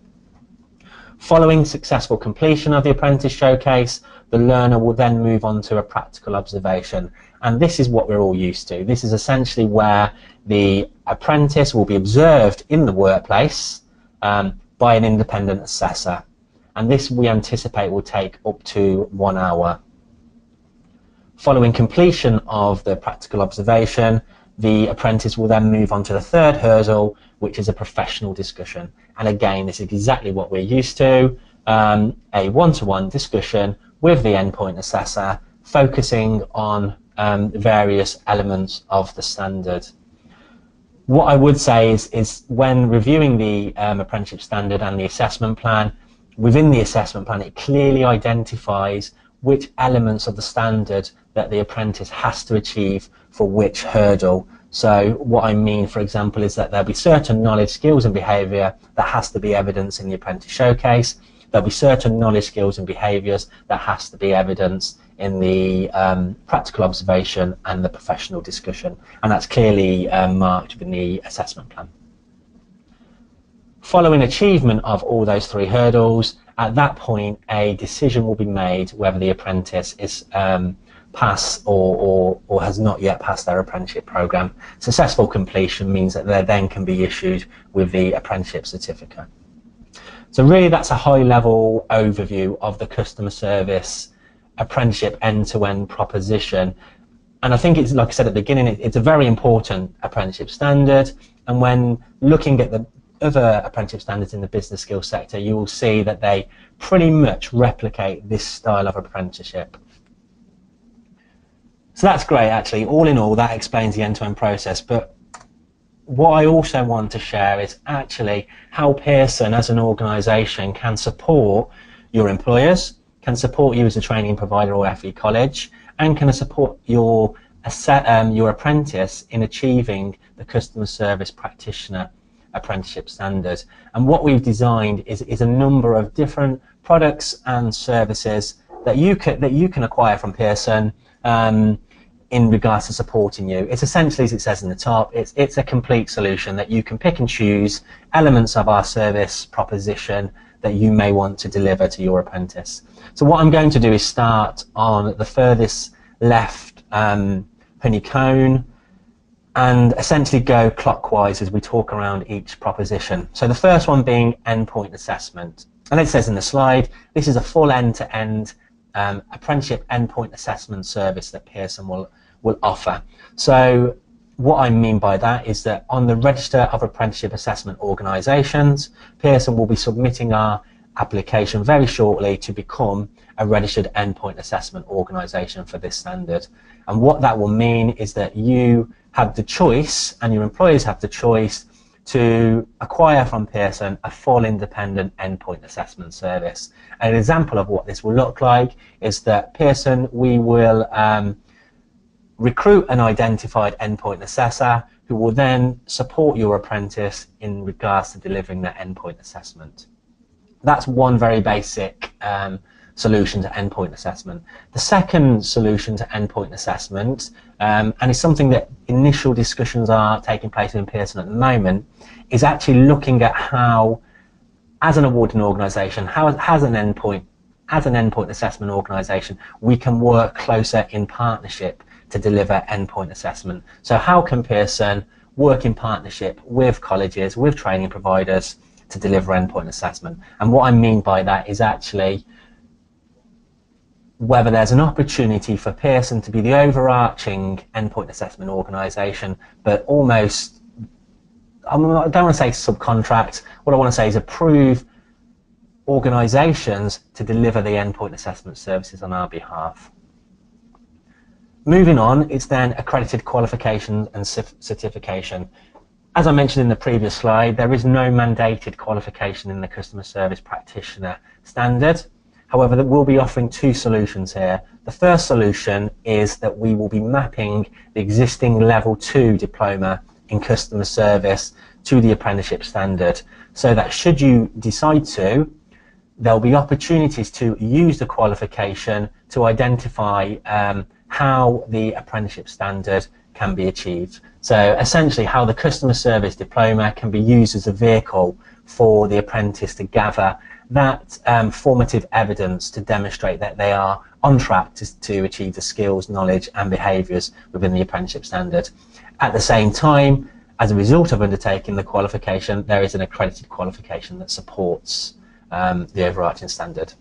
Speaker 4: Following successful completion of the Apprentice Showcase, the learner will then move on to a practical observation. And this is what we're all used to. This is essentially where the apprentice will be observed in the workplace by an independent assessor. And this we anticipate will take up to 1 hour. Following completion of the practical observation, the apprentice will then move on to the third hurdle, which is a professional discussion. And again, this is exactly what we're used to, a one-to-one discussion with the endpoint assessor, focusing on various elements of the standard. What I would say is when reviewing the apprenticeship standard and the assessment plan, within the assessment plan it clearly identifies which elements of the standard that the apprentice has to achieve for which hurdle. So what I mean, for example, is that there'll be certain knowledge, skills and behaviour that has to be evidenced in the Apprentice Showcase. There'll be certain knowledge, skills and behaviours that has to be evidenced in the practical observation and the professional discussion. And that's clearly marked within the assessment plan. Following achievement of all those three hurdles, at that point a decision will be made whether the apprentice is pass or has not yet passed their apprenticeship programme. Successful completion means that they then can be issued with the apprenticeship certificate. So really that's a high-level overview of the customer service apprenticeship end-to-end proposition. And I think it's, like I said at the beginning, it's a very important apprenticeship standard, and when looking at the other apprenticeship standards in the business skills sector, you will see that they pretty much replicate this style of apprenticeship. So that's great, actually. All in all, that explains the end-to-end process. But what I also want to share is actually how Pearson as an organisation can support your employers, can support you as a training provider or FE college, and can support your apprentice in achieving the customer service practitioner apprenticeship standard. And what we've designed is a number of different products and services that you can acquire from Pearson in regards to supporting you. It's essentially, as it says in the top, it's a complete solution that you can pick and choose elements of our service proposition that you may want to deliver to your apprentice. So what I'm going to do is start on the furthest left honeycomb and essentially go clockwise as we talk around each proposition. So the first one being endpoint assessment. And it says in the slide, this is a full end-to-end apprenticeship endpoint assessment service that Pearson will offer. So what I mean by that is that on the Register of Apprenticeship Assessment Organisations, Pearson will be submitting our application very shortly to become a registered endpoint assessment organisation for this standard. And what that will mean is that you have the choice, and your employers have the choice, to acquire from Pearson a full independent endpoint assessment service. An example of what this will look like is that Pearson, we will recruit an identified endpoint assessor who will then support your apprentice in regards to delivering that endpoint assessment. That's one very basic solution to endpoint assessment. The second solution to endpoint assessment, and it's something that initial discussions are taking place in Pearson at the moment, is actually looking at how, as an awarding organisation, as an endpoint assessment organisation, we can work closer in partnership to deliver endpoint assessment. So how can Pearson work in partnership with colleges, with training providers to deliver endpoint assessment? And what I mean by that is actually whether there's an opportunity for Pearson to be the overarching endpoint assessment organisation, but almost, I don't want to say subcontract, what I want to say is approve organisations to deliver the endpoint assessment services on our behalf. Moving on, it's then accredited qualifications and certification. As I mentioned in the previous slide, there is no mandated qualification in the customer service practitioner standard. However, we'll be offering two solutions here. The first solution is that we will be mapping the existing level 2 diploma in customer service to the apprenticeship standard, so that should you decide to, there'll be opportunities to use the qualification to identify how the apprenticeship standard can be achieved. So essentially how the customer service diploma can be used as a vehicle for the apprentice to gather that formative evidence to demonstrate that they are on track to achieve the skills, knowledge and behaviours within the apprenticeship standard. At the same time, as a result of undertaking the qualification, there is an accredited qualification that supports the overarching standard.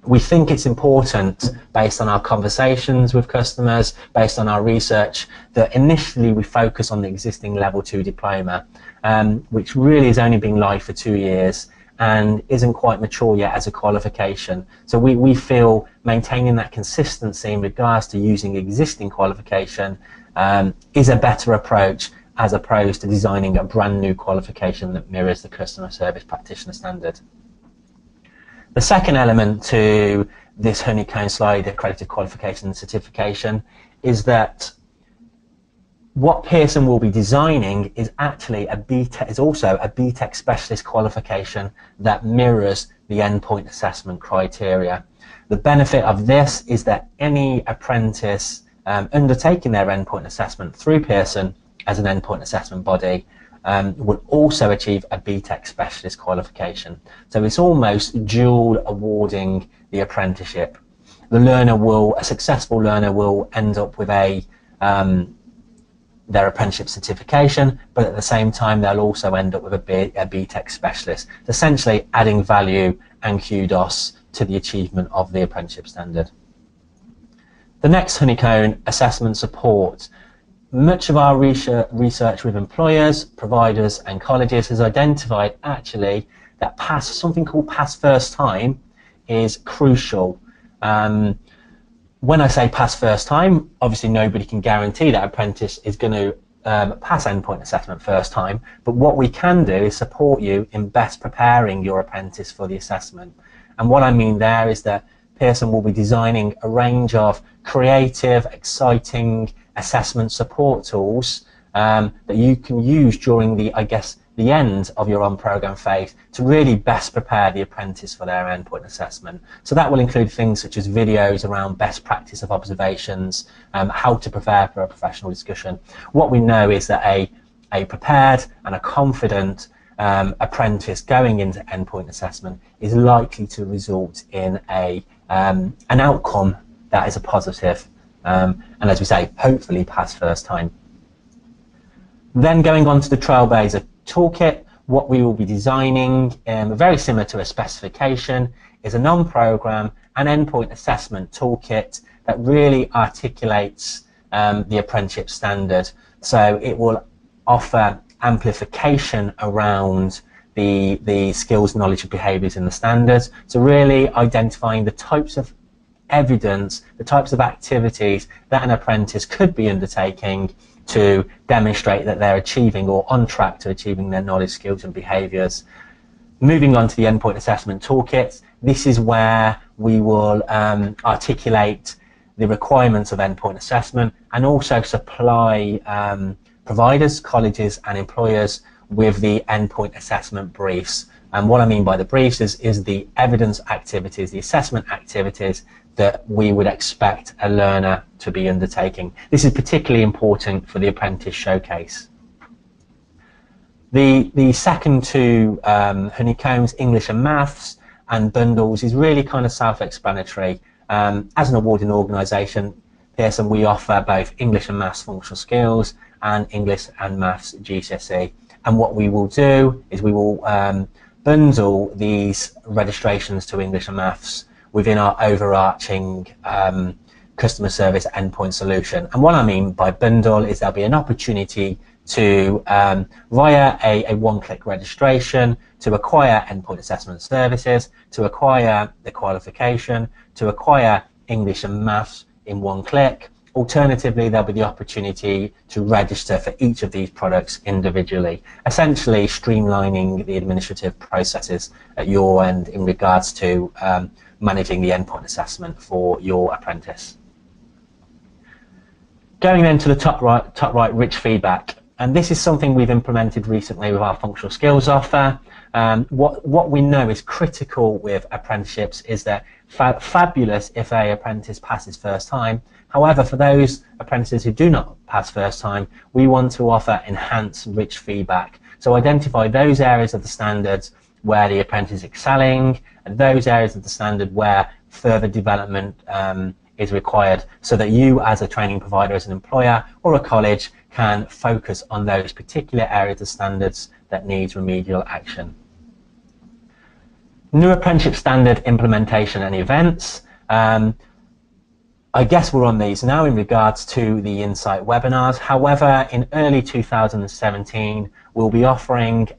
Speaker 4: We think it's important, based on our conversations with customers, based on our research, that initially we focus on the existing level 2 diploma, which really has only been live for 2 years and isn't quite mature yet as a qualification. So we feel maintaining that consistency in regards to using existing qualification is a better approach, as opposed to designing a brand new qualification that mirrors the customer service practitioner standard. The second element to this honeycomb slide, accredited qualification and certification, is that what Pearson will be designing is actually also a BTEC specialist qualification that mirrors the endpoint assessment criteria. The benefit of this is that any apprentice undertaking their endpoint assessment through Pearson as an endpoint assessment body will also achieve a BTEC specialist qualification. So it's almost dual awarding the apprenticeship. A successful learner will end up with their apprenticeship certification, but at the same time they'll also end up with a BTEC specialist, essentially adding value and kudos to the achievement of the apprenticeship standard. The next honeycomb, assessment support. Much of our research with employers, providers and colleges has identified actually that something called pass first time is crucial. When I say pass first time, obviously nobody can guarantee that apprentice is going to pass endpoint assessment first time, but what we can do is support you in best preparing your apprentice for the assessment. And what I mean there is that Pearson will be designing a range of creative, exciting assessment support tools that you can use during the end of your on-program phase to really best prepare the apprentice for their endpoint assessment. So that will include things such as videos around best practice of observations, how to prepare for a professional discussion. What we know is that a prepared and a confident apprentice going into endpoint assessment is likely to result in an outcome that is a positive, and as we say, hopefully pass first time. Then going on to the Trailblazer toolkit, what we will be designing, very similar to a specification, is a non-program and endpoint assessment toolkit that really articulates the apprenticeship standard. So it will offer amplification around the skills, knowledge and behaviours in the standards. So really identifying the types of evidence, the types of activities that an apprentice could be undertaking to demonstrate that they're achieving or on track to achieving their knowledge, skills and behaviours. Moving on to the endpoint assessment toolkit, this is where we will articulate the requirements of endpoint assessment and also supply providers, colleges and employers with the endpoint assessment briefs. And what I mean by the briefs is the evidence activities, the assessment activities that we would expect a learner to be undertaking. This is particularly important for the apprentice showcase. The second two honeycombs, English and Maths and bundles, is really kind of self-explanatory. As an awarding organisation, Pearson, we offer both English and Maths functional skills and English and Maths GCSE. And what we will do is we will bundle these registrations to English and Maths within our overarching customer service endpoint solution. And what I mean by bundle is there'll be an opportunity to, via a one-click registration, to acquire endpoint assessment services, to acquire the qualification, to acquire English and Maths in one click. Alternatively, there'll be the opportunity to register for each of these products individually, essentially streamlining the administrative processes at your end in regards to managing the endpoint assessment for your apprentice. Going then to the top right, rich feedback. And this is something we've implemented recently with our functional skills offer. What we know is critical with apprenticeships is that fabulous if an apprentice passes first time. However, for those apprentices who do not pass first time, we want to offer enhanced rich feedback. So identify those areas of the standards where the apprentice is excelling and those areas of the standard where further development is required, so that you as a training provider, as an employer or a college, can focus on those particular areas of standards that needs remedial action. New apprenticeship standard implementation and events. I guess we're on these now in regards to the Insight webinars. However, in early 2017, we'll be offering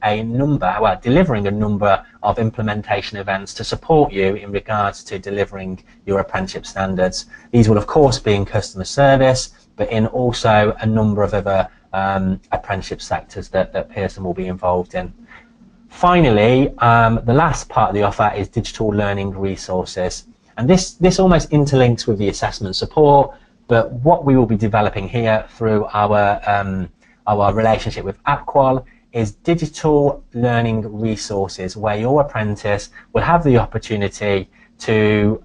Speaker 4: delivering a number of implementation events to support you in regards to delivering your apprenticeship standards. These will of course be in customer service, but in also a number of other apprenticeship sectors that Pearson will be involved in. Finally, the last part of the offer is digital learning resources. And this almost interlinks with the assessment support, but what we will be developing here through our relationship with AppQual is digital learning resources where your apprentice will have the opportunity to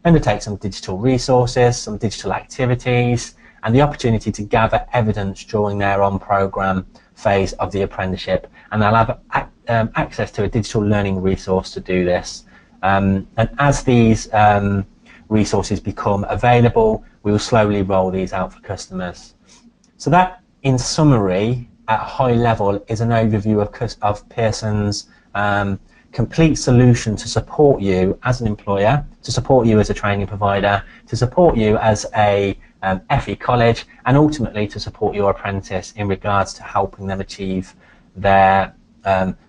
Speaker 4: undertake some digital resources, some digital activities, and the opportunity to gather evidence during their on-program phase of the apprenticeship. And they'll have access to a digital learning resource to do this. And as these resources become available, we will slowly roll these out for customers. So that, in summary, at a high level, is an overview of Pearson's complete solution to support you as an employer, to support you as a training provider, to support you as a FE college, and ultimately to support your apprentice in regards to helping them achieve their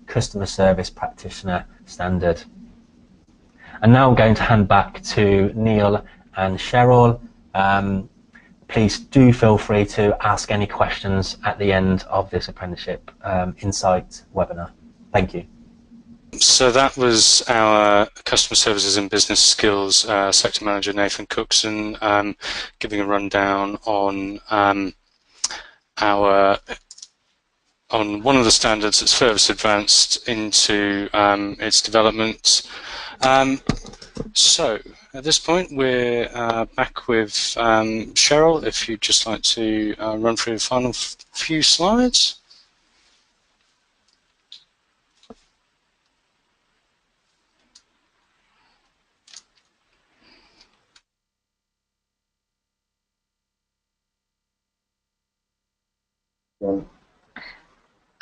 Speaker 4: customer service practitioner standard. And now I'm going to hand back to Neil and Cheryl. Please do feel free to ask any questions at the end of this Apprenticeship Insight webinar. Thank you.
Speaker 3: So that was our Customer Services and Business Skills Sector Manager, Nathan Cookson, giving a rundown on one of the standards that's furthest advanced into its development. So at this point we're back with Cheryl, if you'd just like to run through the final few slides.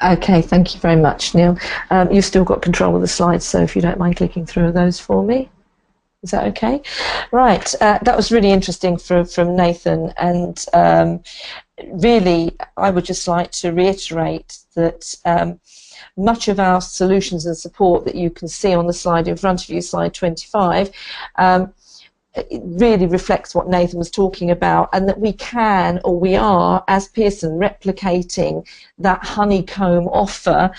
Speaker 1: Okay, thank you very much, Neil. You've still got control of the slides, so if you don't mind clicking through those for me. Is that okay? Right, that was really interesting from Nathan, and really I would just like to reiterate that much of our solutions and support that you can see on the slide in front of you, slide 25, it really reflects what Nathan was talking about, and that we can, or we are, as Pearson, replicating that honeycomb offer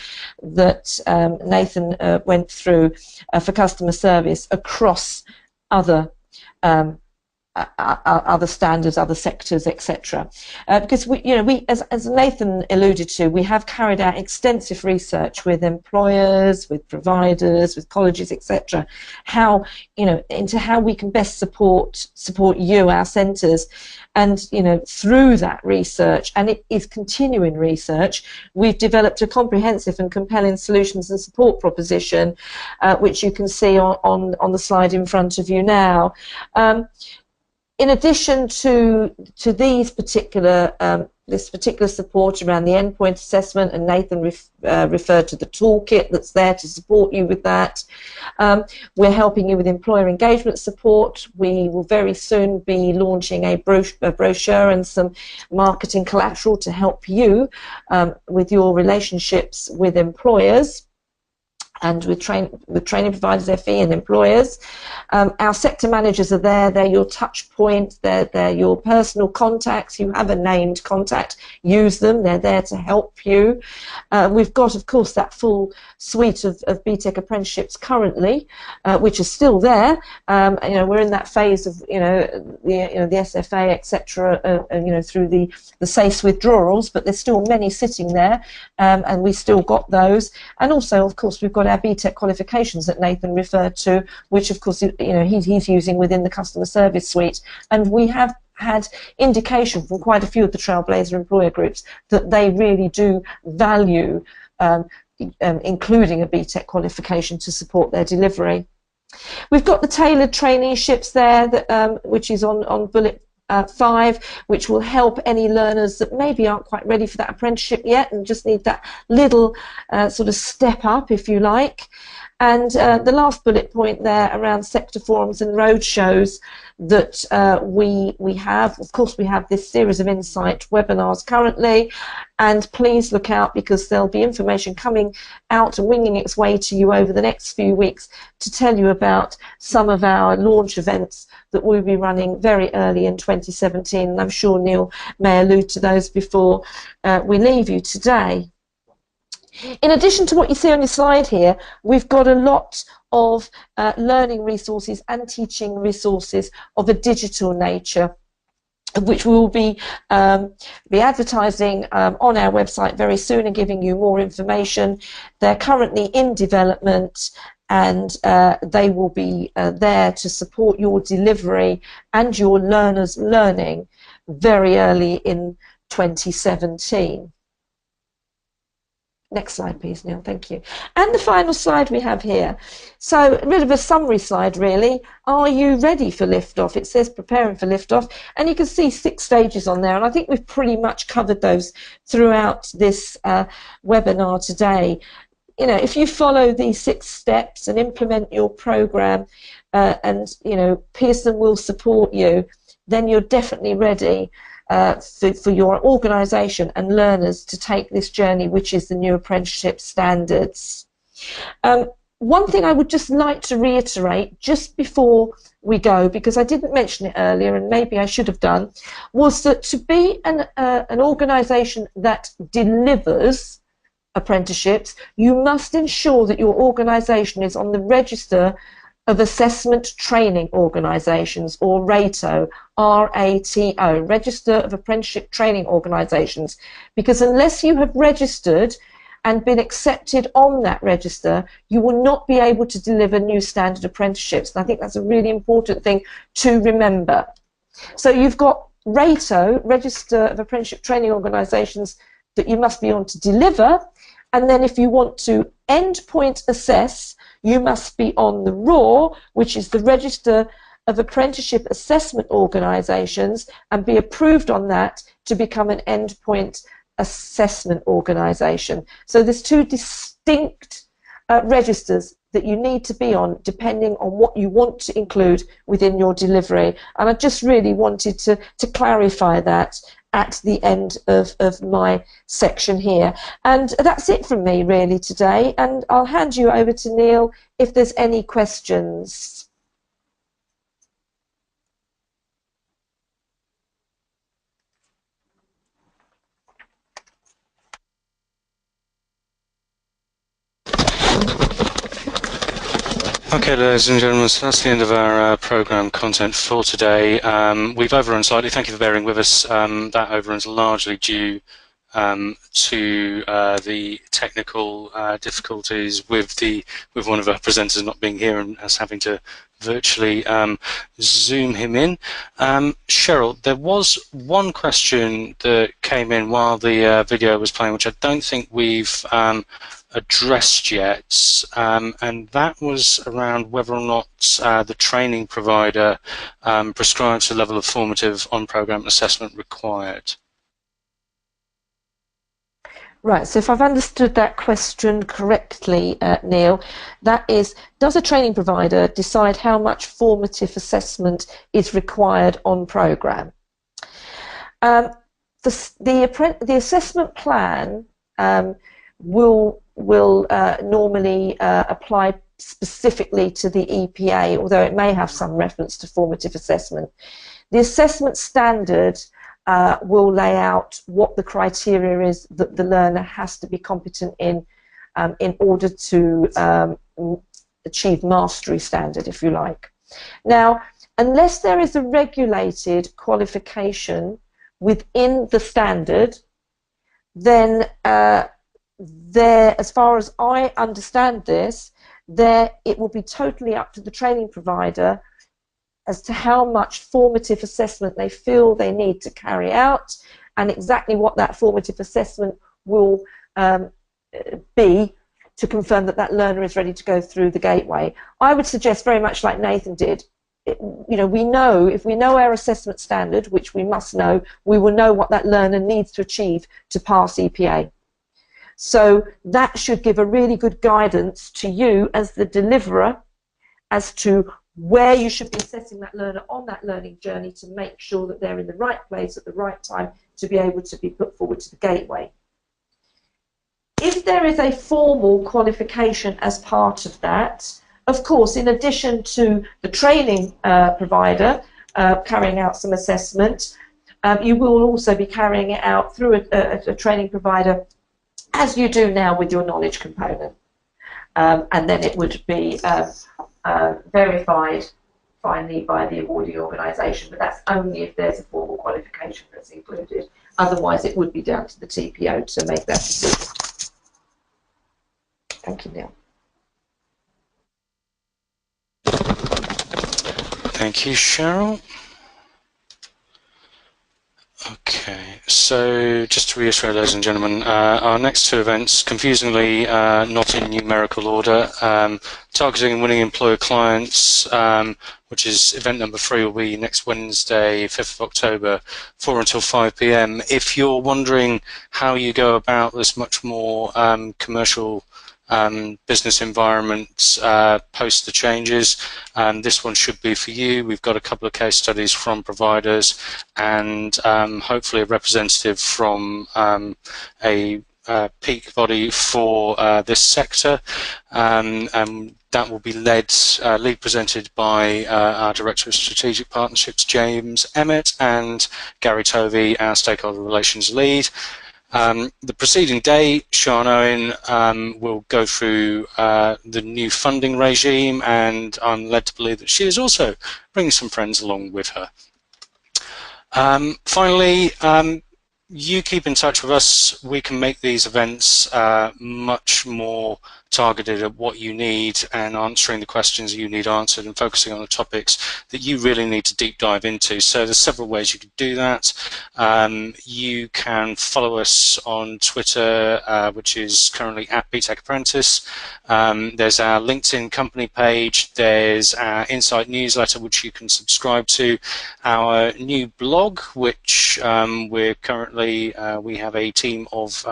Speaker 1: that Nathan went through for customer service across other standards, other sectors, etc. Because we, as Nathan alluded to, we have carried out extensive research with employers, with providers, with colleges, etc. Into how we can best support you, our centres, and through that research, and it is continuing research, we've developed a comprehensive and compelling solutions and support proposition, which you can see on the slide in front of you now. In addition to these this particular support around the endpoint assessment, and Nathan referred to the toolkit that's there to support you with that, we're helping you with employer engagement support. We will very soon be launching a brochure and some marketing collateral to help you with your relationships with employers and with training providers, FE, and employers. Our sector managers are there. They're your touch point. They're your personal contacts. You have a named contact. Use them. They're there to help you. We've got, of course, that full suite of BTEC apprenticeships currently, which is still there. We're in that phase of the SFA, etc. Through the SASE withdrawals, but there's still many sitting there, and we still got those. And also, of course, we've got our BTEC qualifications that Nathan referred to, which of course he's using within the customer service suite, and we have had indication from quite a few of the Trailblazer employer groups that they really do value including a BTEC qualification to support their delivery. We've got the tailored traineeships there, which is on bullet 5, which will help any learners that maybe aren't quite ready for that apprenticeship yet and just need that little sort of step up, if you like. And the last bullet point there around sector forums and road shows that we have. Of course, we have this series of Insight webinars currently, and please look out, because there'll be information coming out and winging its way to you over the next few weeks to tell you about some of our launch events that we'll be running very early in 2017, and I'm sure Neil may allude to those before we leave you today. In addition to what you see on your slide here, we've got a lot of learning resources and teaching resources of a digital nature, which we will be advertising on our website very soon and giving you more information. They're currently in development, and they will be there to support your delivery and your learners' learning very early in 2017. Next slide, please, Neil. Thank you. And the final slide we have here. So a bit of a summary slide, really. Are you ready for liftoff? It says preparing for liftoff, and you can see 6 stages on there, and I think we've pretty much covered those throughout this webinar today. If you follow these 6 steps and implement your program, and Pearson will support you, then you're definitely ready for your organisation and learners to take this journey, which is the new Apprenticeship Standards. one thing I would just like to reiterate just before we go, because I didn't mention it earlier and maybe I should have done, was that to be an organisation that delivers apprenticeships, you must ensure that your organisation is on the register of Assessment Training Organisations, or RATO, R-A-T-O, Register of Apprenticeship Training Organisations, because unless you have registered and been accepted on that register, you will not be able to deliver new standard apprenticeships. And I think that's a really important thing to remember. So you've got RATO, Register of Apprenticeship Training Organisations, that you must be on to deliver, and then if you want to endpoint assess, you must be on the RAW, which is the Register of Apprenticeship Assessment Organisations, and be approved on that to become an endpoint assessment organisation. So there's two distinct registers that you need to be on depending on what you want to include within your delivery. And I just really wanted to clarify that at the end of my section here. And that's it from me really today, and I'll hand you over to Neil if there's any questions.
Speaker 3: Okay, ladies and gentlemen, so that's the end of our programme content for today. We've overrun slightly. Thank you for bearing with us. That overrun's largely due to the technical difficulties with one of our presenters not being here and us having to virtually zoom him in. Cheryl, there was one question that came in while the video was playing, which I don't think we've addressed yet, and that was around whether or not the training provider prescribes the level of formative on-programme assessment required.
Speaker 1: Right, so if I've understood that question correctly, Neil, that is, does a training provider decide how much formative assessment is required on programme? The assessment plan will normally apply specifically to the EPA, although it may have some reference to formative assessment. The assessment standard will lay out what the criteria is that the learner has to be competent in order to achieve mastery standard, if you like. Now, unless there is a regulated qualification within the standard, then as far as I understand this, it will be totally up to the training provider as to how much formative assessment they feel they need to carry out, and exactly what that formative assessment will be to confirm that that learner is ready to go through the gateway. I would suggest, very much like Nathan did, we know, if we know our assessment standard, which we must know, we will know what that learner needs to achieve to pass EPA. So that should give a really good guidance to you as the deliverer as to where you should be assessing that learner on that learning journey to make sure that they're in the right place at the right time to be able to be put forward to the gateway. If there is a formal qualification as part of that, of course, in addition to the training provider carrying out some assessment, you will also be carrying it out through a training provider, as you do now with your knowledge component. And then it would be verified finally by the awarding organisation, but that's only if there's a formal qualification that's included. Otherwise, it would be down to the TPO to make that decision. Thank you, Neil.
Speaker 3: Thank you, Cheryl. Okay, so just to reiterate, ladies and gentlemen, our next two events, confusingly not in numerical order, targeting and winning employer clients, which is event number 3, will be next Wednesday, 5th of October, 4 until 5 p.m. If you're wondering how you go about this much more commercial business environment post the changes, this one should be for you. We've got a couple of case studies from providers and hopefully a representative from a peak body for this sector, and that will be lead presented by our Director of Strategic Partnerships, James Emmett, and Gary Tovey, our Stakeholder Relations Lead. The preceding day, Sian Owen will go through the new funding regime, and I'm led to believe that she is also bringing some friends along with her. Finally, you keep in touch with us. We can make these events much more targeted at what you need and answering the questions you need answered and focusing on the topics that you really need to deep dive into. So there's several ways you can do that. You can follow us on Twitter, which is currently at BTEC Apprentice. There's our LinkedIn company page. There's our Insight newsletter, which you can subscribe to. Our new blog, which we're currently, we have a team of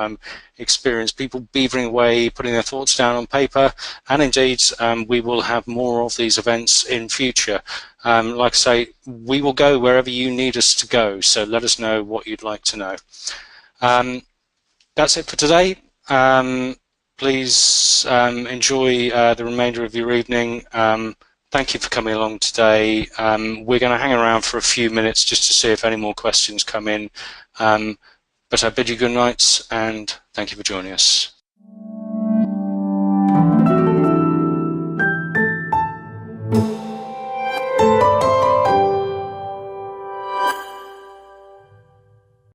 Speaker 3: experienced people beavering away, putting their thoughts down on paper, and indeed we will have more of these events in future. Like I say, we will go wherever you need us to go, so let us know what you'd like to know. That's it for today. Please enjoy the remainder of your evening. Thank you for coming along today. We're going to hang around for a few minutes just to see if any more questions come in. But I bid you good night, and thank you for joining us.